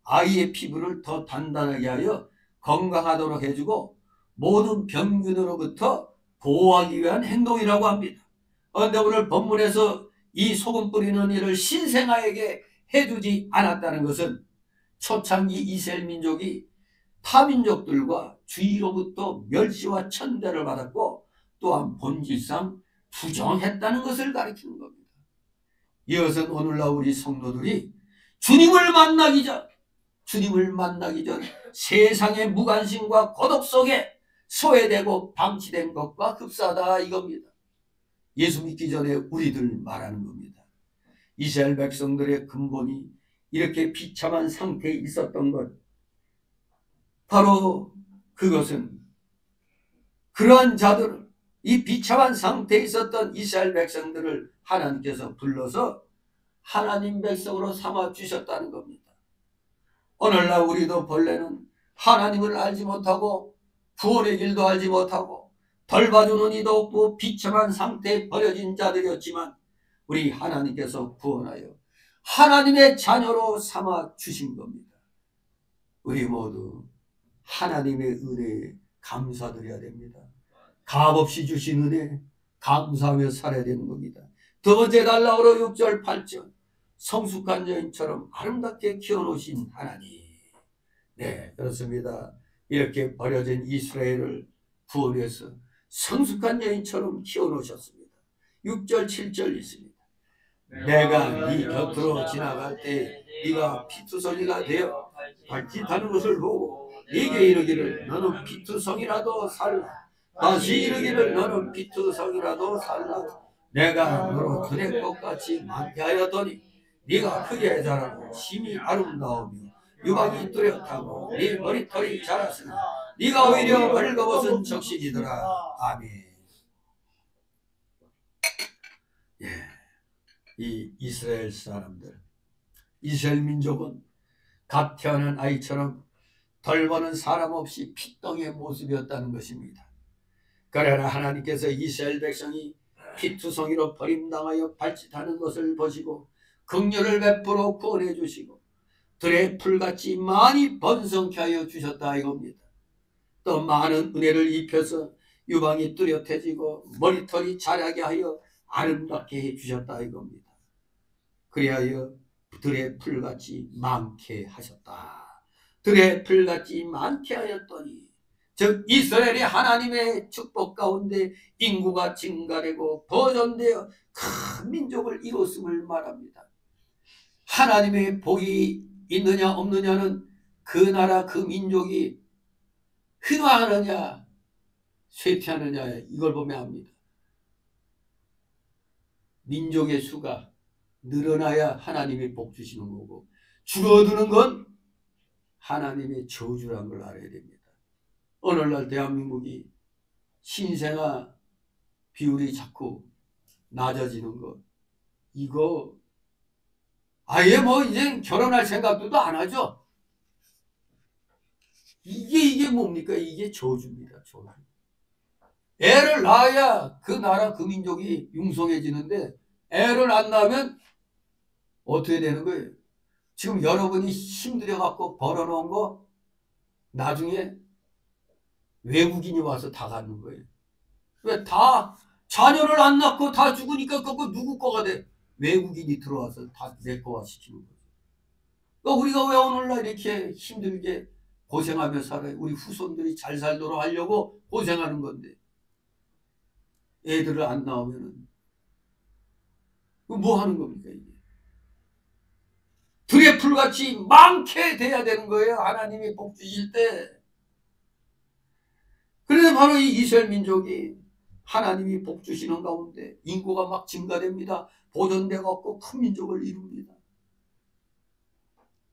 아이의 피부를 더 단단하게 하여 건강하도록 해주고 모든 병균으로부터 보호하기 위한 행동이라고 합니다. 그런데 오늘 본문에서 이 소금 뿌리는 일을 신생아에게 해주지 않았다는 것은 초창기 이스라엘 민족이 타민족들과 주위로부터 멸시와 천대를 받았고 또한 본질상 부정했다는 것을 가리키는 겁니다. 이것은 오늘날 우리 성도들이 주님을 만나기 전 세상의 무관심과 고독 속에 소외되고 방치된 것과 흡사하다 이겁니다. 예수 믿기 전에 우리들 말하는 겁니다. 이스라엘 백성들의 근본이 이렇게 비참한 상태에 있었던 것, 바로 그것은 그러한 자들을, 이 비참한 상태에 있었던 이스라엘 백성들을 하나님께서 불러서 하나님 백성으로 삼아 주셨다는 겁니다. 오늘날 우리도 본래는 하나님을 알지 못하고 구원의 길도 알지 못하고 덜 봐주는 이도 없고 비참한 상태에 버려진 자들이었지만 우리 하나님께서 구원하여 하나님의 자녀로 삼아 주신 겁니다. 우리 모두 하나님의 은혜에 감사드려야 됩니다. 값없이 주신 은혜 감사하며 살아야 되는 겁니다. 두 번째 달라오로 6절 8절 성숙한 여인처럼 아름답게 키워놓으신 하나님. 네, 그렇습니다. 이렇게 버려진 이스라엘을 구원해서 성숙한 여인처럼 키워놓으셨습니다. 6절 7절 있습니다. 내가 네 곁으로 지나갈 때 네가 피투성이가 되어 발짓하는 것을 보고 네게 이르기를 너는 피투성이라도 살라. 다시 이르기를 너는 피투성이라도 살라. 내가 너로 들의 꽃같이 많게 하였더니 네가 크게 자라고 심히 아름다우며 유방이 뚜렷하고 네 머리털이 자랐으나 네가 오히려 벌거벗은 적신이더라. 아멘. 예, 이 이스라엘 사람들, 이스라엘 민족은 갓 태어난 아이처럼 덜보는 사람 없이 피덩이의 모습이었다는 것입니다. 그러나 하나님께서 이스라엘 백성이 피투성이로 버림당하여 발짓하는 것을 보시고 긍휼을 베풀어 구원해 주시고 들의 풀같이 많이 번성케 하여 주셨다 이겁니다. 또 많은 은혜를 입혀서 유방이 뚜렷해지고 머리털이 자라게 하여 아름답게 해 주셨다 이겁니다. 그리하여 들의 풀같이 많게 하셨다. 들의 풀같이 많게 하였더니 즉 이스라엘이 하나님의 축복 가운데 인구가 증가되고 보존되어 큰 민족을 이뤘음을 말합니다. 하나님의 복이 있느냐 없느냐는 그 나라 그 민족이 흥화하느냐 쇠퇴하느냐 이걸 보면 합니다. 민족의 수가 늘어나야 하나님의 복 주시는 거고 줄어드는 건 하나님의 저주란 걸 알아야 됩니다. 오늘날 대한민국이 신생아 비율이 자꾸 낮아지는 것, 이거 아예 뭐 이제 결혼할 생각도 안 하죠. 이게 뭡니까? 이게 저주입니다. 저주. 애를 낳아야 그 나라 그 민족이 융성해지는데 애를 안 낳으면 어떻게 되는 거예요? 지금 여러분이 힘들여 갖고 벌어놓은 거 나중에 외국인이 와서 다 갖는 거예요. 왜? 다 자녀를 안 낳고 다 죽으니까 그거 누구 거가 돼? 외국인이 들어와서 다 내 거화 시키는 거죠. 그러니까 우리가 왜 오늘날 이렇게 힘들게 고생하며 살아요? 우리 후손들이 잘 살도록 하려고 고생하는 건데 애들을 안 낳으면은 뭐 하는 겁니까 이게? 들의 풀같이 많게 돼야 되는 거예요. 하나님이 복 주실 때. 그래서 바로 이 이스라엘 민족이 하나님이 복 주시는 가운데 인구가 막 증가됩니다. 보존되고 큰 민족을 이룹니다.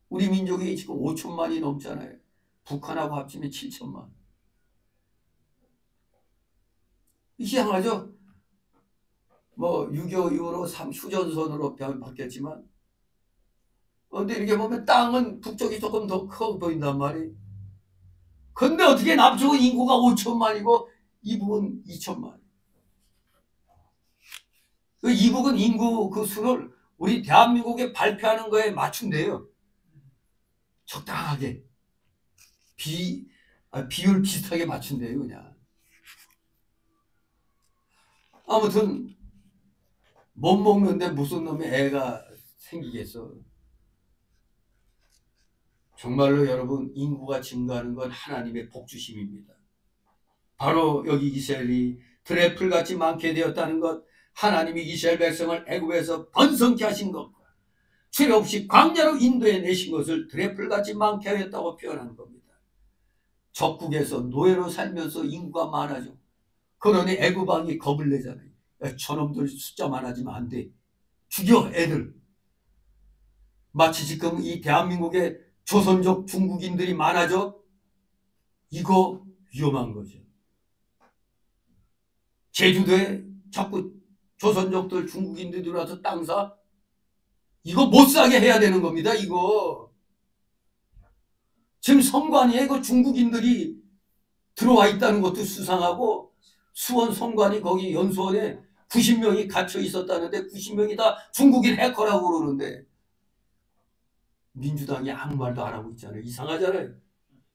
우리 민족이 지금 5천만이 넘잖아요. 북한하고 합치면 7천만. 이상하죠? 뭐 6.25 이후로 휴전선으로 바뀌었지만 근데 이렇게 보면 땅은 북쪽이 조금 더 커 보인단 말이에요. 근데 어떻게 남쪽은 인구가 5천만이고 이북은 2천만. 그 이북은 인구 그 수를 우리 대한민국에 발표하는 거에 맞춘대요. 적당하게. 비율 비슷하게 맞춘대요, 그냥. 아무튼 못 먹는데 무슨 놈의 애가 생기겠어. 정말로 여러분 인구가 증가하는 건 하나님의 복주심입니다. 바로 여기 이스라엘이 들의 풀같이 많게 되었다는 것, 하나님이 이스라엘 백성을 애굽에서 번성케 하신 것과 죄 없이 광야로 인도해 내신 것을 드레플같이 많게 하였다고 표현하는 겁니다. 적국에서 노예로 살면서 인구가 많아져. 그러니 애굽 왕이 겁을 내잖아요. 야, 저놈들 숫자 많아지면 안 돼. 죽여 애들. 마치 지금 이 대한민국에 조선족 중국인들이 많아져. 이거 위험한 거죠. 제주도에 자꾸 조선족들 중국인들이 들어와서 땅 사? 이거 못 사게 해야 되는 겁니다. 이거 지금 성관위에 그 중국인들이 들어와 있다는 것도 수상하고, 수원 성관이 거기 연수원에 90명이 갇혀 있었다는데 90명이 다 중국인 해커라고 그러는데 민주당이 아무 말도 안 하고 있잖아요. 이상하잖아요.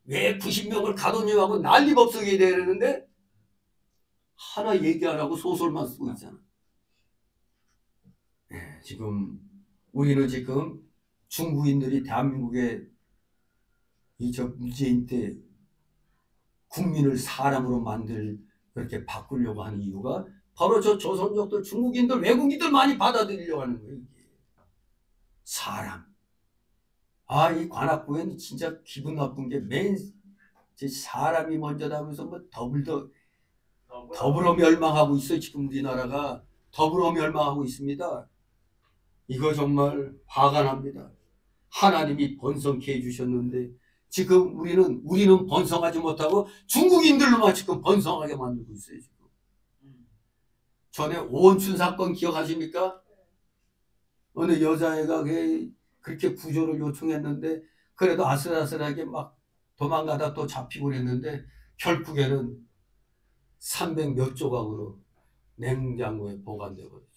왜 90명을 가둬냐고 난리법석이 되는데 하나 얘기 안 하고 소설만 쓰고 있잖아. 네, 지금 우리는 지금 중국인들이 대한민국에 저 문재인 때 국민을 사람으로 그렇게 바꾸려고 하는 이유가 바로 저 조선족들, 중국인들, 외국인들 많이 받아들이려고 하는 거예요. 이게. 사람. 이 관악구에는 진짜 기분 나쁜 게 맨 사람이 먼저다 하면서 뭐 더불어 멸망하고 있어요. 지금 우리나라가 더불어 멸망하고 있습니다. 이거 정말 화가 납니다. 하나님이 번성케 해주셨는데 지금 우리는 번성하지 못하고 중국인들로만 지금 번성하게 만들고 있어요. 지금. 전에 오원춘 사건 기억하십니까? 어느 여자애가 그렇게 구조를 요청했는데 그래도 아슬아슬하게 막 도망가다 또 잡히고 그랬는데 결국에는 300 몇 조각으로 냉장고에 보관되어 버렸죠.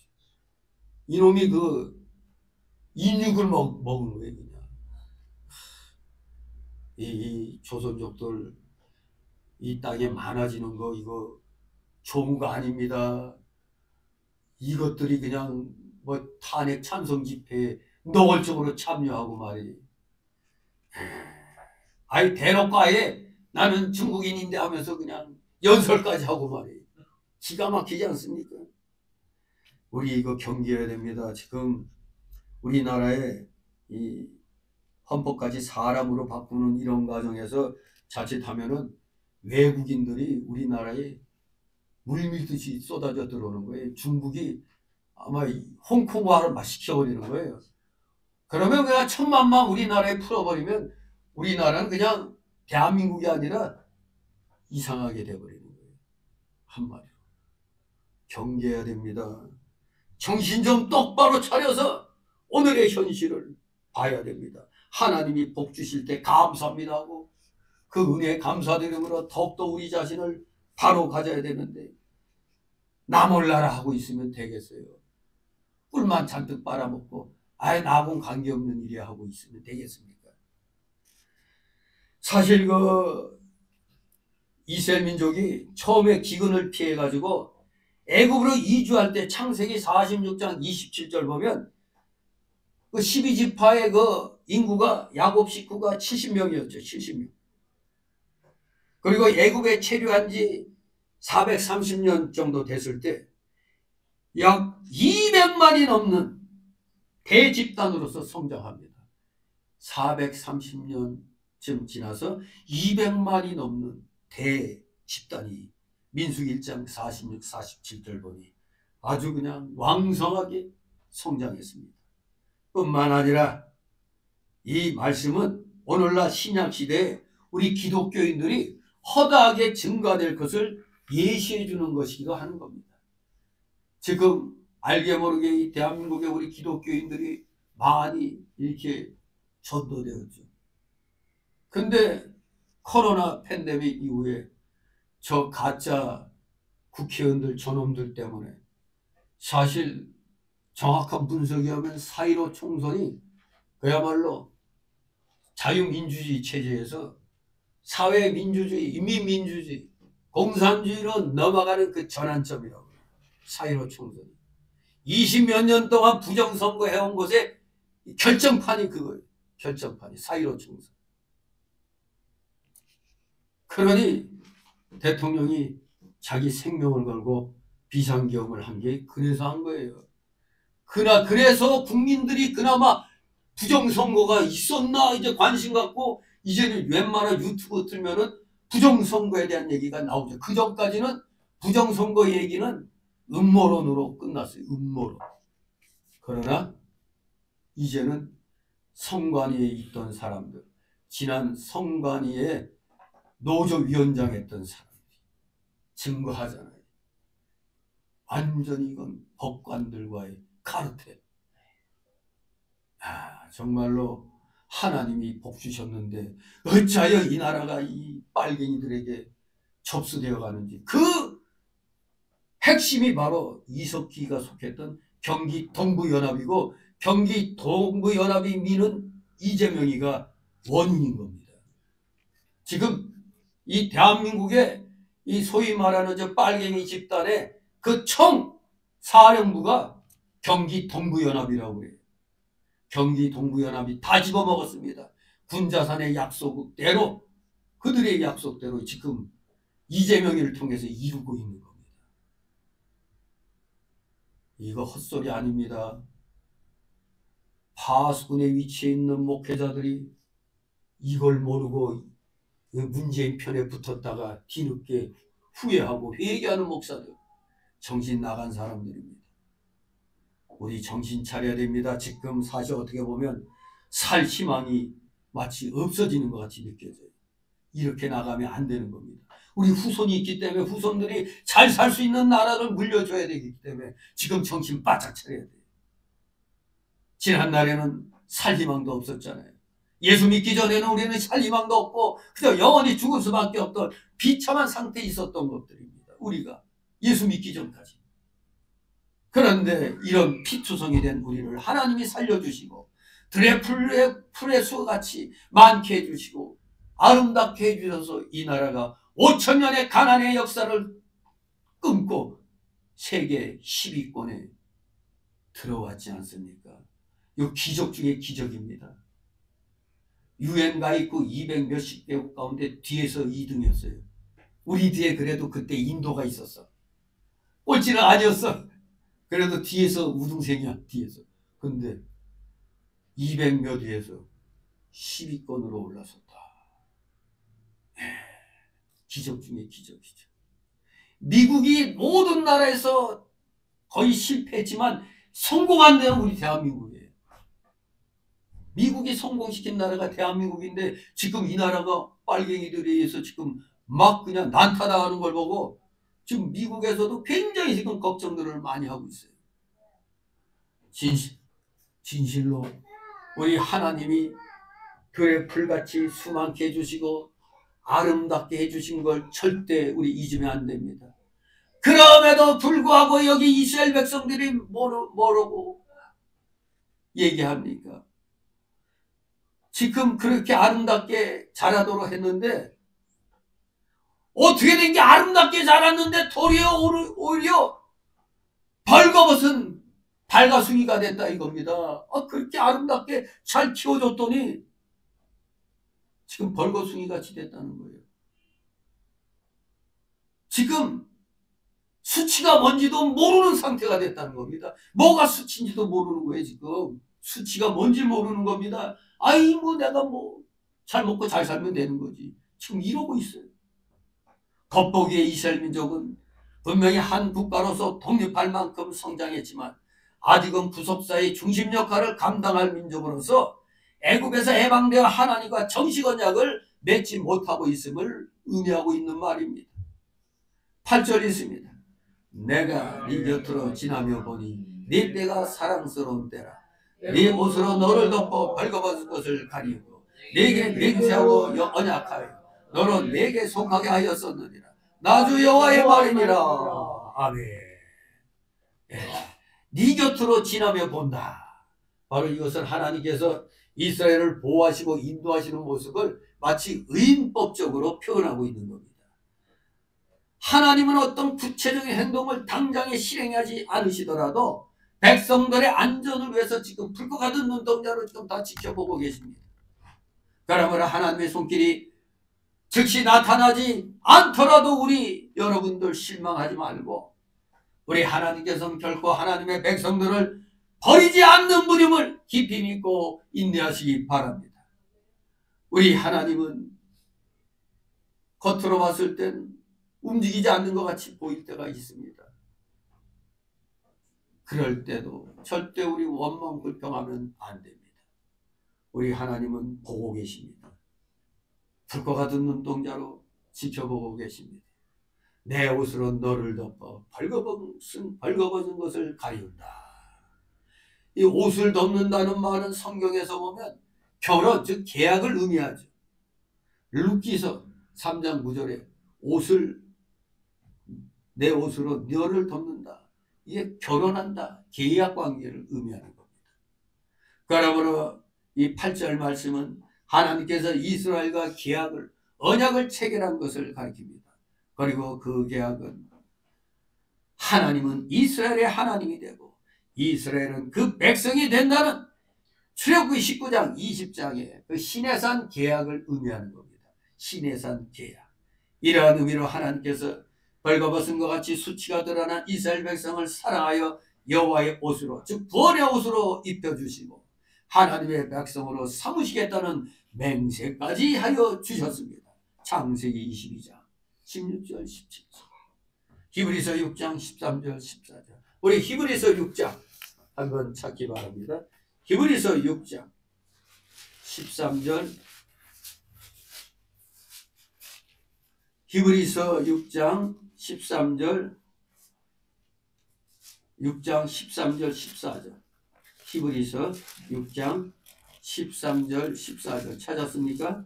이놈이 그 인육을 먹은 거예요. 그냥. 이 조선족들 이 땅에 많아지는 거 이거 조무가 아닙니다. 이것들이 그냥 뭐 탄핵 찬성 집회에 노골적으로 참여하고 말이에요. 대놓고 아예 나는 중국인인데 하면서 그냥 연설까지 하고 말이에요. 기가 막히지 않습니까? 우리 이거 경계해야 됩니다. 지금 우리나라의 이 헌법까지 사람으로 바꾸는 이런 과정에서 자칫하면은 외국인들이 우리나라에 물밀듯이 쏟아져 들어오는 거예요. 중국이 아마 홍콩화를 막 시켜버리는 거예요. 그러면 그냥 천만만 우리나라에 풀어버리면 우리나라는 그냥 대한민국이 아니라 이상하게 돼버리는 거예요. 한마디로. 경계해야 됩니다. 정신 좀 똑바로 차려서 오늘의 현실을 봐야 됩니다. 하나님이 복 주실 때 감사합니다 하고 그 은혜에 감사드림으로 더욱더 우리 자신을 바로 가져야 되는데 나 몰라라 하고 있으면 되겠어요. 꿀만 잔뜩 빨아먹고 나하고는 관계없는 일이야 하고 있으면 되겠습니까? 사실 이스라엘 민족이 처음에 기근을 피해 가지고 애굽으로 이주할 때 창세기 46장 27절 보면 그 12지파의 그 인구가 야곱 식구가 70명이었죠. 70명. 그리고 애굽에 체류한 지 430년 정도 됐을 때 약 200만이 넘는 대집단으로서 성장합니다. 430년쯤 지나서 200만이 넘는 대집단이 민수기 1장 46, 47절 보니 아주 그냥 왕성하게 성장했습니다. 뿐만 아니라 이 말씀은 오늘날 신약시대에 우리 기독교인들이 허다하게 증가될 것을 예시해 주는 것이기도 하는 겁니다. 지금 알게 모르게 이 대한민국의 우리 기독교인들이 많이 이렇게 전도되었죠. 근데 코로나 팬데믹 이후에 저 가짜 국회의원들 저놈들 때문에 사실 정확한 분석이 하면 4.15 총선이 그야말로 자유민주주의 체제에서 사회민주주의, 인민민주주의, 공산주의로 넘어가는 그 전환점이라고. 4.15 총선이. 20몇 년 동안 부정선거 해온 곳에 결정판이 그거예요. 결정판이 4.15 총선. 그러니 대통령이 자기 생명을 걸고 비상계엄을 한 게 그래서 한 거예요. 그래서 국민들이 그나마 부정선거가 있었나 이제 관심 갖고 이제는 웬만한 유튜브 틀면은 부정선거에 대한 얘기가 나오죠. 그 전까지는 부정선거 얘기는 음모론으로 끝났어요. 음모론. 그러나 이제는 선관위에 있던 사람들, 지난 선관위에 노조위원장 했던 사람들이 증거하잖아요. 완전히 이건 법관들과의 카르텔. 정말로 하나님이 복 주셨는데 어찌하여 이 나라가 이 빨갱이들에게 접수되어 가는지. 그 핵심이 바로 이석기가 속했던 경기 동부연합이고, 경기 동부연합이 미는 이재명이가 원인인 겁니다. 지금 이 대한민국의 이 소위 말하는 저 빨갱이 집단의 그 총 사령부가 경기 동부연합이라고 그래요. 경기 동부연합이 다 집어먹었습니다. 군자산의 약속대로, 그들의 약속대로 지금 이재명이를 통해서 이루고 있는 겁니다. 이거 헛소리 아닙니다. 파수꾼에 위치해 있는 목회자들이 이걸 모르고 문재인 편에 붙었다가 뒤늦게 후회하고 회개하는 목사들, 정신 나간 사람들입니다. 우리 정신 차려야 됩니다. 지금 사실 어떻게 보면 살 희망이 마치 없어지는 것 같이 느껴져요. 이렇게 나가면 안 되는 겁니다. 우리 후손이 있기 때문에 후손들이 잘 살 수 있는 나라를 물려줘야 되기 때문에 지금 정신 바짝 차려야 돼요. 지난날에는 살 희망도 없었잖아요. 예수 믿기 전에는 우리는 살 희망도 없고 그저 영원히 죽을 수밖에 없던 비참한 상태에 있었던 것들입니다. 우리가 예수 믿기 전까지. 그런데 이런 피투성이 된 우리를 하나님이 살려주시고 들의 풀의 수같이 많게 해주시고 아름답게 해주셔서 이 나라가 5천년의 가난의 역사를 끊고 세계 10위권에 들어왔지 않습니까? 이 기적 중에 기적입니다. UN 가입국 200 몇십 개국 가운데 뒤에서 2등이었어요. 우리 뒤에 그래도 그때 인도가 있었어. 꼴찌는 아니었어. 그래도 뒤에서 우등생이야. 뒤에서. 근데 200 몇 위에서 10위권으로 올라섰다. 기적 중에 기적이죠. 미국이 모든 나라에서 거의 실패했지만 성공한 데는 우리 대한민국이에요. 미국이 성공시킨 나라가 대한민국인데 지금 이 나라가 빨갱이들에 의해서 지금 막 그냥 난타당하는 걸 보고 지금 미국에서도 굉장히 지금 걱정들을 많이 하고 있어요. 진실로 우리 하나님이 들의 풀같이 수많게 해주시고 아름답게 해주신 걸 절대 우리 잊으면 안 됩니다. 그럼에도 불구하고 여기 이스라엘 백성들이 뭐라고 얘기합니까? 지금 그렇게 아름답게 자라도록 했는데 어떻게 된 게 아름답게 자랐는데 오히려 벌거벗은 발가숭이가 됐다 이겁니다. 그렇게 아름답게 잘 키워줬더니 지금 벌거숭이 같이 됐다는 거예요. 지금 수치가 뭔지도 모르는 상태가 됐다는 겁니다. 뭐가 수치인지도 모르는 거예요. 지금 수치가 뭔지 모르는 겁니다. 내가 잘 먹고 잘 살면 되는 거지. 지금 이러고 있어요. 겉보기에 이스라엘 민족은 분명히 한 국가로서 독립할 만큼 성장했지만 아직은 구속사의 중심 역할을 감당할 민족으로서 애굽에서 해방되어 하나님과 정식 언약을 맺지 못하고 있음을 의미하고 있는 말입니다. 8절이 있습니다. 내가 네 곁으로 지나며 보니 네 때가 사랑스러운 때라. 네 옷으로 너를 덮어 벌거벗은 것을 가리우고 네게 맹세하고 언약하여 너는 내게 속하게 하였었느니라. 나 주 여호와의 말이니라. 아멘. 네 곁으로 지나며 본다. 바로 이것은 하나님께서 이스라엘을 보호하시고 인도하시는 모습을 마치 의인법적으로 표현하고 있는 겁니다. 하나님은 어떤 구체적인 행동을 당장에 실행하지 않으시더라도 백성들의 안전을 위해서 지금 불 것 같은 눈동자로 지금 다 지켜보고 계십니다. 그러므로 하나님의 손길이 즉시 나타나지 않더라도 우리 여러분들 실망하지 말고 우리 하나님께서는 결코 하나님의 백성들을 버리지 않는 분임을 깊이 믿고 인내하시기 바랍니다. 우리 하나님은 겉으로 봤을 땐 움직이지 않는 것 같이 보일 때가 있습니다. 그럴 때도 절대 우리 원망 불평하면 안 됩니다. 우리 하나님은 보고 계십니다. 불과 같은 눈동자로 지켜보고 계십니다. 내 옷으로 너를 덮어 벌거벗은 것을 가리운다. 이 옷을 덮는다는 말은 성경에서 보면 결혼, 즉 계약을 의미하죠. 룻기서 3장 9절에 내 옷으로 너를 덮는다. 이게 결혼한다, 계약 관계를 의미하는 겁니다. 그러므로 이 8절 말씀은 하나님께서 이스라엘과 계약을, 언약을 체결한 것을 가리킵니다. 그리고 그 계약은 하나님은 이스라엘의 하나님이 되고 이스라엘은 그 백성이 된다는 출애굽기 19장 20장의 그 시내산 계약을 의미하는 겁니다. 시내산 계약. 이러한 의미로 하나님께서 벌거벗은 것 같이 수치가 드러난 이스라엘 백성을 사랑하여 여호와의 옷으로, 즉 구원의 옷으로 입혀주시고 하나님의 백성으로 삼으시겠다는 맹세까지 하여 주셨습니다. 창세기 22장 16절 17절, 히브리서 6장 13절 14절. 우리 히브리서 6장 한번 찾기 바랍니다. 히브리서 6장 13절, 히브리서 6장 13절, 6장 13절 14절, 히브리서 6장 13절 14절 찾았습니까?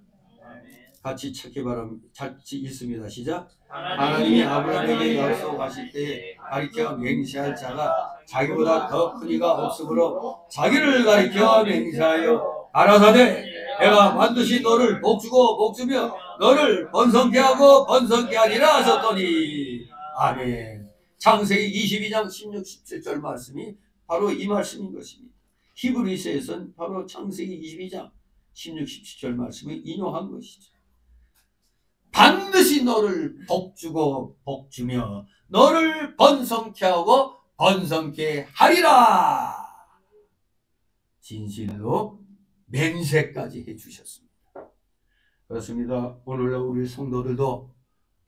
같이 찾기 바랍니다. 같이 읽습니다. 시작. 하나님이 아브라함에게 약속하실 때에 가리켜 맹세할 자가 자기보다 더 큰 이가 없으므로 자기를 가리켜 맹세하여 가라사대 내가 반드시 너를 복주고 복주며 너를 번성케 하고 번성케 하리라 하셨더니. 아멘. 창세기 22장 16, 17절 말씀이 바로 이 말씀인 것입니다. 히브리서에서는 바로 창세기 22장 16, 17절 말씀을 인용한 것이죠. 반드시 너를 복주고 복주며 너를 번성케 하고 번성케 하리라. 진실로 맹세까지 해주셨습니다. 그렇습니다. 오늘날 우리 성도들도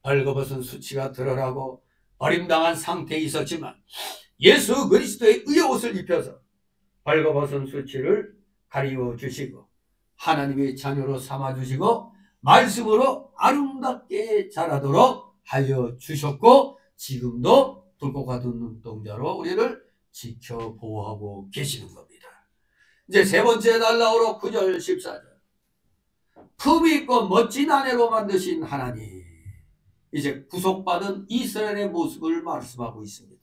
벌거벗은 수치가 드러나고 버림당한 상태에 있었지만 예수 그리스도의 의의 옷을 입혀서 벌거벗은 수치를 가리워 주시고 하나님의 자녀로 삼아주시고 말씀으로 아름답게 자라도록 하여 주셨고 지금도 붉고 같은 눈동자로 우리를 지켜보호하고 계시는 겁니다. 이제 세 번째 날라오로 9절 14절. 품위 있고 멋진 아내로 만드신 하나님. 이제 구속받은 이스라엘의 모습을 말씀하고 있습니다.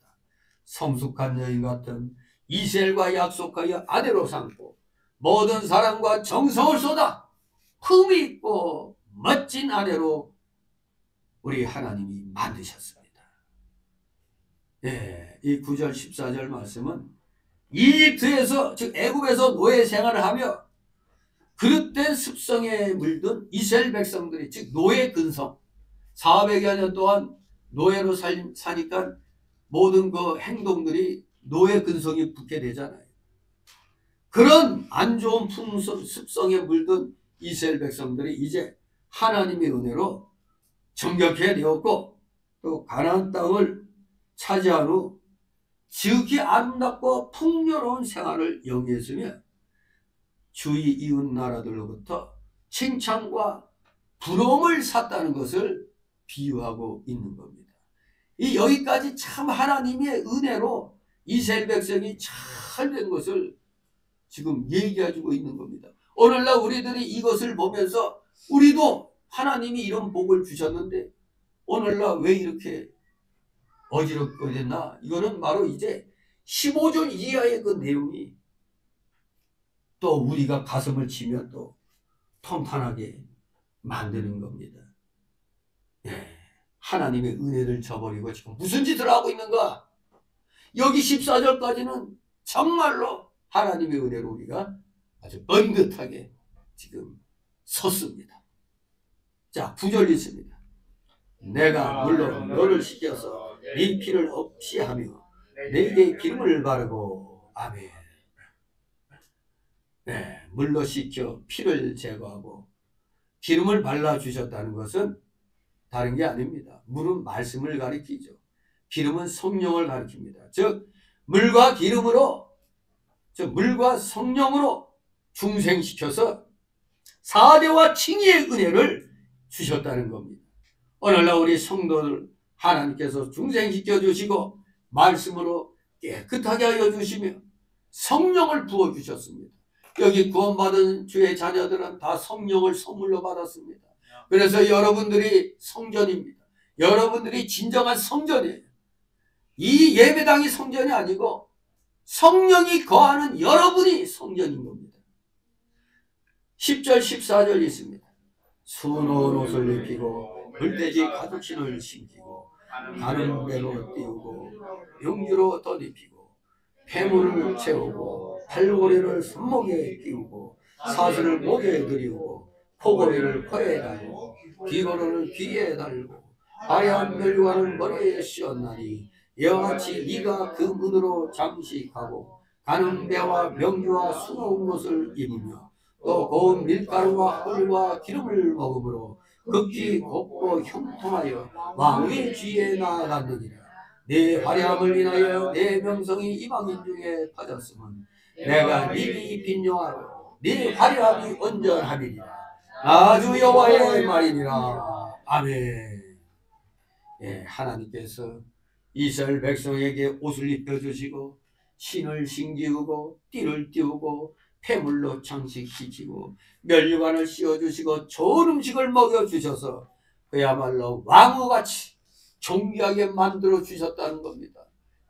성숙한 여인 같은 이스라엘과 약속하여 아내로 삼고 모든 사랑과 정성을 쏟아 품위 있고 멋진 아내로 우리 하나님이 만드셨습니다. 예, 이 9절 14절 말씀은 이집트에서, 즉 애굽에서 노예 생활을 하며 그릇된 습성에 물든 이스라엘 백성들이, 즉 노예 근성, 400여 년 동안 노예로 사니까 모든 그 행동들이 노예 근성이 붙게 되잖아요. 그런 안 좋은 습성에 물든 이스라엘 백성들이 이제 하나님의 은혜로 정결케 되었고 또 가나안 땅을 차지한 후 지극히 아름답고 풍요로운 생활을 영위했으며 주위 이웃 나라들로부터 칭찬과 부러움을 샀다는 것을 비유하고 있는 겁니다. 이 여기까지 참 하나님의 은혜로 이스라엘 백성이 잘 된 것을 지금 얘기해주고 있는 겁니다. 오늘날 우리들이 이것을 보면서 우리도 하나님이 이런 복을 주셨는데 오늘날 왜 이렇게 어지럽게 됐나? 이거는 바로 이제 15절 이하의 그 내용이 또 우리가 가슴을 치며 또 통탄하게 만드는 겁니다. 예, 하나님의 은혜를 저버리고 지금 무슨 짓을 하고 있는가? 여기 14절까지는 정말로 하나님의 은혜로 우리가 아주 번듯하게 지금 섰습니다. 자, 9절 있습니다. 내가 물론 너를 시켜서 네 피를 없이 하며 내게 기름을 바르고. 아멘. 네, 물로 씻겨 피를 제거하고 기름을 발라주셨다는 것은 다른 게 아닙니다. 물은 말씀을 가리키죠. 기름은 성령을 가리킵니다. 즉 물과 기름으로, 물과 성령으로 중생시켜서 사대와 칭의의 은혜를 주셨다는 겁니다. 오늘날 우리 성도들 하나님께서 중생시켜 주시고 말씀으로 깨끗하게 하여 주시며 성령을 부어 주셨습니다. 여기 구원받은 주의 자녀들은 다 성령을 선물로 받았습니다. 그래서 여러분들이 성전입니다. 여러분들이 진정한 성전이에요. 이 예배당이 성전이 아니고 성령이 거하는 여러분이 성전인 겁니다. 10절 14절 있습니다. 수놓은 옷을 입히고 물돼지 가죽신을 신기고 가는 배로 띄우고 용주로 덧입히고 폐물을 채우고 팔고리를 손목에 끼우고 사슬을 목에 들이우고 포고리를 코에 달고 귀고리를 귀에 달고 하얀 멸관을 머리에 씌웠나니 이와 같이 네가 그 문으로 장식하고 가는 배와 명주와 수놓은 옷을 입으며 또 고운 밀가루와 꿀과 기름을 먹음으로 극히 곱고 형통하여 왕의 뒤에 나아갔느니라. 네 화려함을 인하여 내 명성이 이방인 중에 퍼졌으면 내가 네게 입힌 용화로 네 화려함이 온전함이니라. 아주 여호와의 말이니라. 아멘. 예, 하나님께서 이스라엘 백성에게 옷을 입혀주시고 신을 신기우고 띠를 띄우고 폐물로 장식시키고 면류관을 씌워주시고 좋은 음식을 먹여주셔서 그야말로 왕후같이 존귀하게 만들어 주셨다는 겁니다.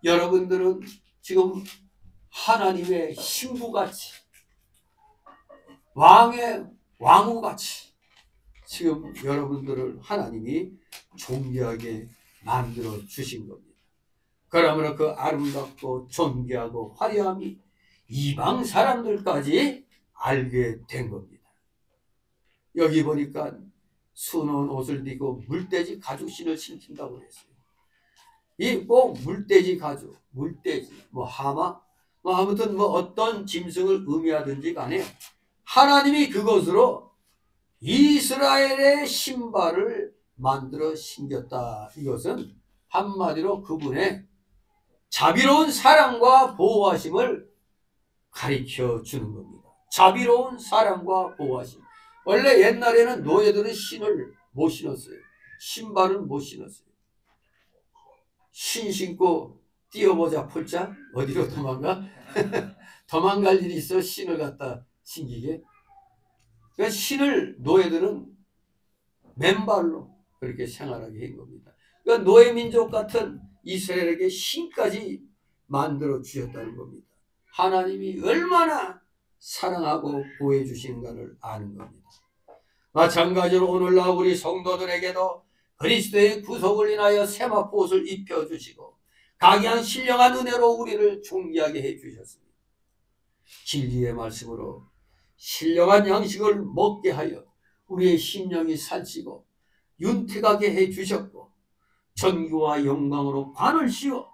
여러분들은 지금 하나님의 신부같이 왕의 왕후같이 지금 여러분들을 하나님이 존귀하게 만들어 주신 겁니다. 그러므로 그 아름답고 존귀하고 화려함이 이방 사람들까지 알게 된 겁니다. 여기 보니까 수놓은 옷을 입고 물돼지 가죽신을 신긴다고 했어요. 이 꼭 물돼지 가죽, 물돼지, 하마, 아무튼 어떤 짐승을 의미하든지 간에 하나님이 그것으로 이스라엘의 신발을 만들어 신겼다. 이것은 한마디로 그분의 자비로운 사랑과 보호하심을 가르쳐 주는 겁니다. 자비로운 사랑과 보호하심. 원래 옛날에는 노예들은 신을 못 신었어요. 신발은 못 신었어요. 신 신고 뛰어보자 폴짝 어디로 도망가? 도망갈 일이 있어 신을 갖다 신기게. 그러니까 신을 노예들은 맨발로 그렇게 생활하게 한 겁니다. 그러니까 노예 민족 같은 이스라엘에게 신까지 만들어 주셨다는 겁니다. 하나님이 얼마나 사랑하고 보호해 주시는가를 아는 겁니다. 마찬가지로 오늘날 우리 성도들에게도 그리스도의 구속을 인하여 세마포 옷을 입혀주시고 각양 신령한 은혜로 우리를 존귀하게 해주셨습니다. 진리의 말씀으로 신령한 양식을 먹게 하여 우리의 심령이 살찌고 윤택하게 해주셨고 전기와 영광으로 관을 씌워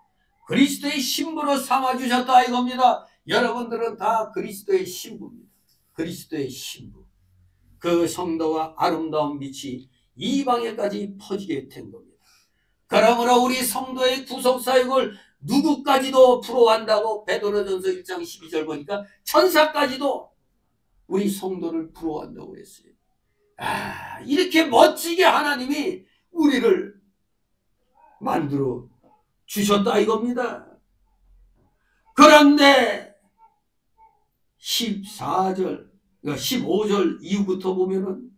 그리스도의 신부로 삼아주셨다 이겁니다. 여러분들은 다 그리스도의 신부입니다. 그리스도의 신부. 그 성도와 아름다운 빛이 이방에까지 퍼지게 된 겁니다. 그러므로 우리 성도의 구속사역을 누구까지도 부러워한다고 베드로전서 1장 12절 보니까 천사까지도 우리 성도를 부러워한다고 그랬어요. 이렇게 멋지게 하나님이 우리를 만들어 주셨다 이겁니다. 그런데 14절, 15절 이후부터 보면은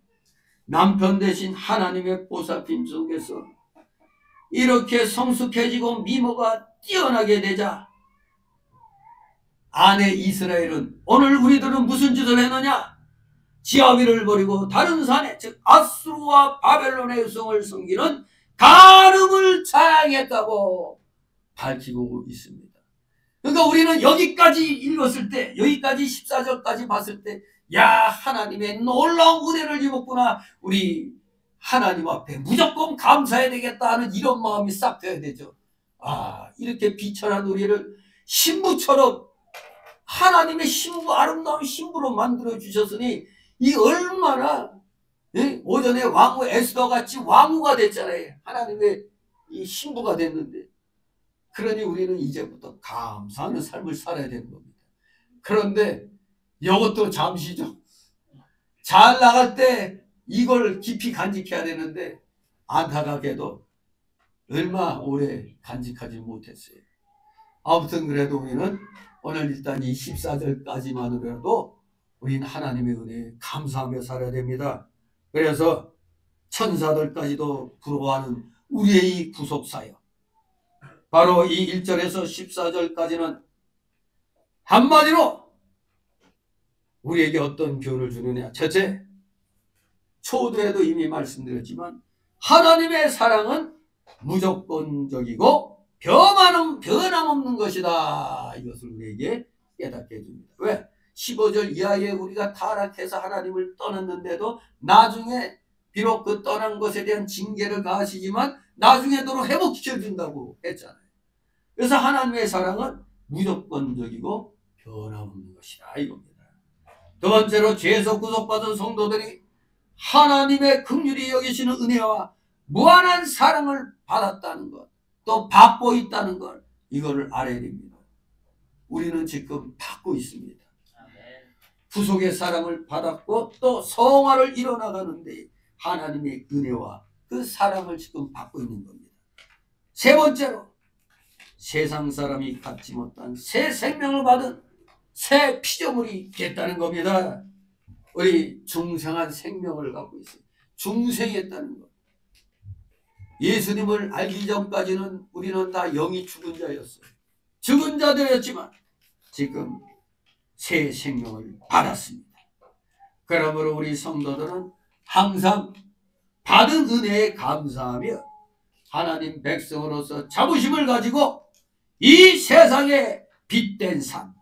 남편 대신 하나님의 보살핌 속에서 이렇게 성숙해지고 미모가 뛰어나게 되자 아내 이스라엘은 오늘 우리들은 무슨 짓을 했느냐? 지아비를 버리고 다른 산에 즉 아수르와 바벨론의 성을 섬기는 간음을 자랑했다고 밝히고 있습니다. 그러니까 우리는 여기까지 읽었을 때 여기까지 14절까지 봤을 때 야 하나님의 놀라운 은혜를 입었구나. 우리 하나님 앞에 무조건 감사해야 되겠다 하는 이런 마음이 싹 돼야 되죠. 이렇게 비천한 우리를 신부처럼 하나님의 신부, 아름다운 신부로 만들어 주셨으니 이 얼마나 오전에 왕후 에스더 같이 왕후가 됐잖아요. 하나님의 이 신부가 됐는데, 그러니 우리는 이제부터 감사하는 삶을 살아야 되는 겁니다. 그런데 이것도 잠시죠. 잘 나갈 때 이걸 깊이 간직해야 되는데 안타깝게도 얼마 오래 간직하지 못했어요. 아무튼 그래도 우리는 오늘 일단 이 14절까지만으로도 우리는 하나님의 은혜에 감사하며 살아야 됩니다. 그래서 천사들까지도 부러워하는 우리의 이 구속사역, 바로 이 1절에서 14절까지는 한마디로 우리에게 어떤 교훈을 주느냐. 첫째, 초두에도 이미 말씀드렸지만 하나님의 사랑은 무조건적이고 변함없는 것이다. 이것을 우리에게 깨닫게 해줍니다. 왜? 15절 이하에 우리가 타락해서 하나님을 떠났는데도 나중에 비록 그 떠난 것에 대한 징계를 가하시지만 나중에도 회복시켜준다고 했잖아요. 그래서 하나님의 사랑은 무조건적이고 변함없는 것이다 이겁니다. 두 번째로 죄에서 구속받은 성도들이 하나님의 긍휼히 여기시는 은혜와 무한한 사랑을 받았다는 것, 또 받고 있다는 걸, 이거를 알아야 됩니다. 우리는 지금 받고 있습니다. 구속의 사랑을 받았고 또 성화를 이뤄나가는데 하나님의 은혜와 그 사랑을 지금 받고 있는 겁니다. 세 번째로 세상 사람이 갖지 못한 새 생명을 받은 새 피조물이 됐다는 겁니다. 우리 중생한 생명을 갖고 있어요. 중생했다는 것. 예수님을 알기 전까지는 우리는 다 영이 죽은 자였어요. 죽은 자들이었지만 지금 새 생명을 받았습니다. 그러므로 우리 성도들은 항상 받은 은혜에 감사하며 하나님 백성으로서 자부심을 가지고 이 세상에 빛된 삶,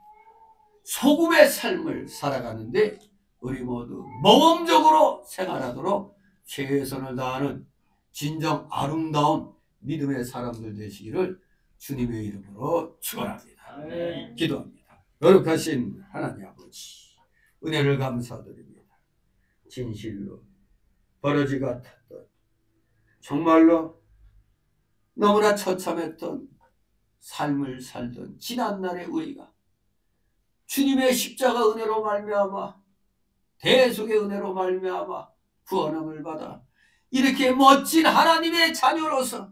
소금의 삶을 살아가는데 우리 모두 모범적으로 생활하도록 최선을 다하는 진정 아름다운 믿음의 사람들 되시기를 주님의 이름으로 축원합니다. 기도합니다. 거룩하신 하나님 아버지, 은혜를 감사드립니다. 진실로 버러지 같았던, 정말로 너무나 처참했던 삶을 살던 지난날의 우리가 주님의 십자가 은혜로 말미암아, 대속의 은혜로 말미암아 구원함을 받아 이렇게 멋진 하나님의 자녀로서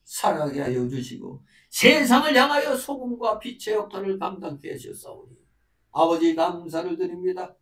살아가게 하여 주시고 세상을 향하여 소금과 빛의 역할을 감당케 하셨사오니 아버지 감사를 드립니다.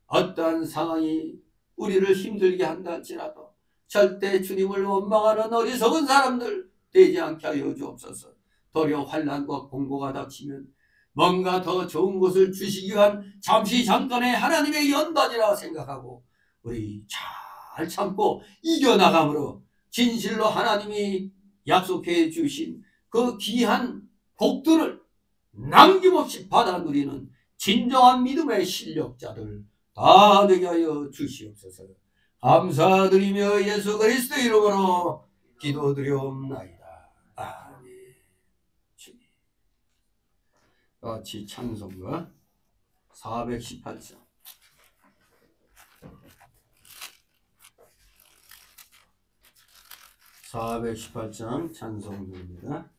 어떠한 상황이 우리를 힘들게 한다 할지라도 절대 주님을 원망하는 어리석은 사람들 되지 않게 하여 주옵소서. 도리어 환난과 공고가 닥치면 뭔가 더 좋은 것을 주시기 위한 잠시 잠깐의 하나님의 연단이라 생각하고 우리 잘 참고 이겨나감으로 진실로 하나님이 약속해 주신 그 귀한 복들을 남김없이 받아 누리는 진정한 믿음의 실력자들 다 되게 하여 주시옵소서. 감사드리며 예수 그리스도 이름으로 기도드리옵나이다. 아멘. 주님. 같이 찬송가 418장. 418장 찬송입니다.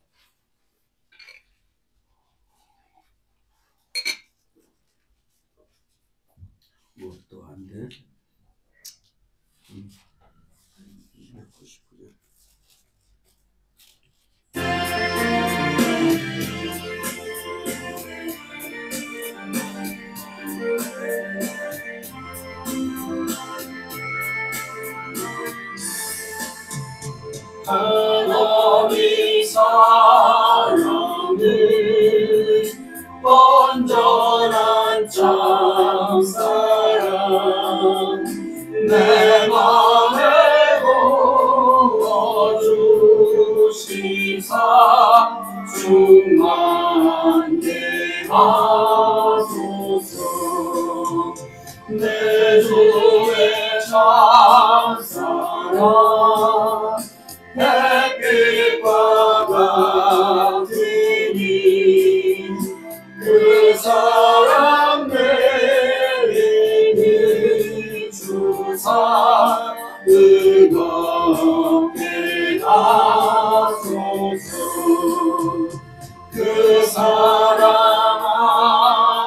또 안 돼. 299절. 하나님 사랑은 온전한 참사랑 내 맘에 부어주시사 충만케 하소서. 내 주의 참사랑 햇빛과 예수 그 사랑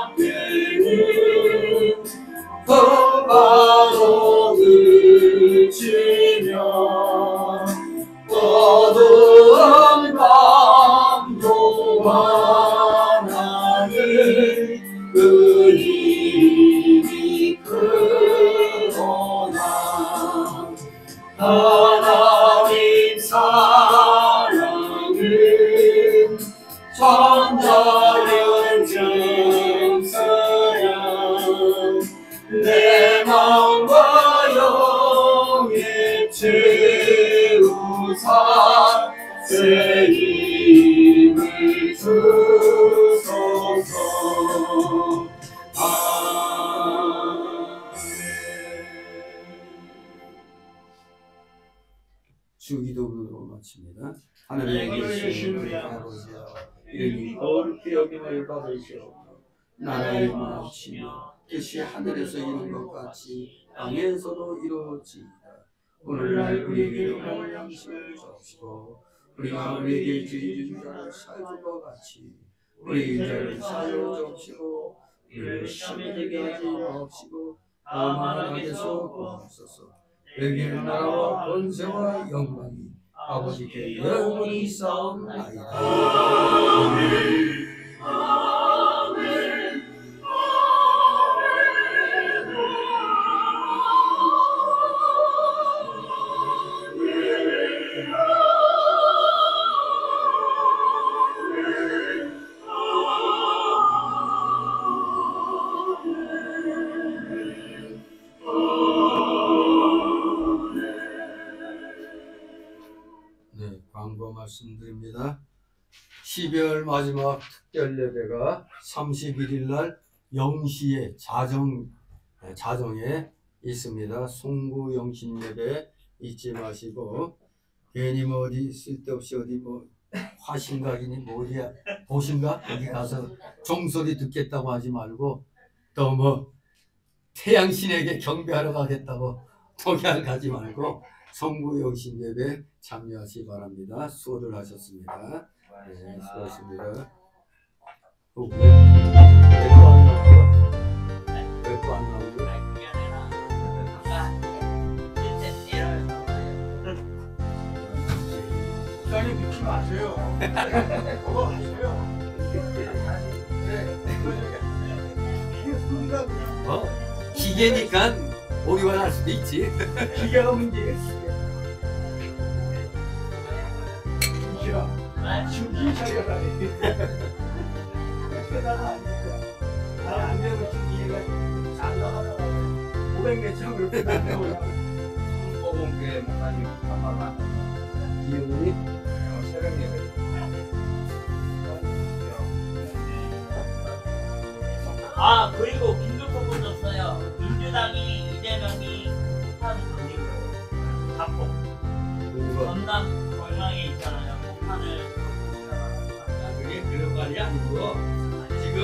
앞에는 바로 그치며 어두운 밤도 환하는 은인이 크구나 하나님 사랑은 천자연 증서야 내 마음과 영에 채우사 새 힘을 주소서. 주기도문으로 마칩니다. 하늘에 하늘에 계신 우리 우리 아버지여, 이름이 거룩히 여김을 받으시옵소서. 나라의 마옵시며 뜻이 하늘에서 이룬 것 같이 땅에서도 이루어지이다. 오늘날 우리에게 일용할 양식을 주옵시고 우리가 우리에게 죄 지은 자를 사해준 것 같이 우리 죄를 사하여 주옵시고 우리를 시험에 들게 하지 마옵시고 다만 악에서 구하옵소서. 너희의 나라와 권세와 영광이 아버지께 영원히 있사옵나이다. 네, 광고 말씀드립니다. 12월 마지막 특별 예배가 31일 날 0시에 자정에 있습니다. 송구 영신 예배 잊지 마시고 괜히 뭐 어디 쓸데없이 어디 뭐 화신각이니 뭐 어디야 보신가 어디 가서 종소리 듣겠다고 하지 말고 또 뭐 태양신에게 경배하러 가겠다고 동양 가지 말고 송구 영신 예배 참여하시 바랍니다. 수고들 하셨습니다. 네, 수고하셨습니다. 왜또 안 나오고? 그게 아니라 아까 인센 에러였나봐요. 목사님 믿지 마세요. 그거 하세요. 기계니까 오류가 날 수도 있지. 기계가 문제겠어. 중기 처리가 그러다가 안 되면 중기가 잘 나가다가 500몇 점 그렇게 안 나오려고 꼬봉교회 목사님 한마만 기용이 새벽 예배 아 그리고 긴급한 거 줬어요. 민주당이 이재명이 폭탄 던진 거예요. 자폭. 전남 경남에 있잖아요. 폭탄을 그게 그런 말이 아니고 지금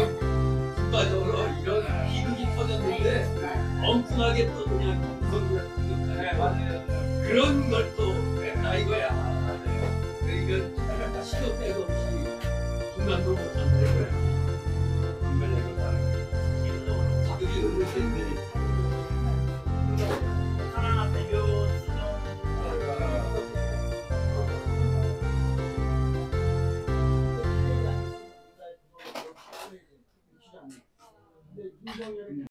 국가적으로 이런 기극이 터졌는데 엉뚱하게 또 그냥 그런 걸 또 했다 이거야. 이건 시도 때도 없이 중간도 못한 거야. 정말 내가 지금 이런 일들이 하나 대교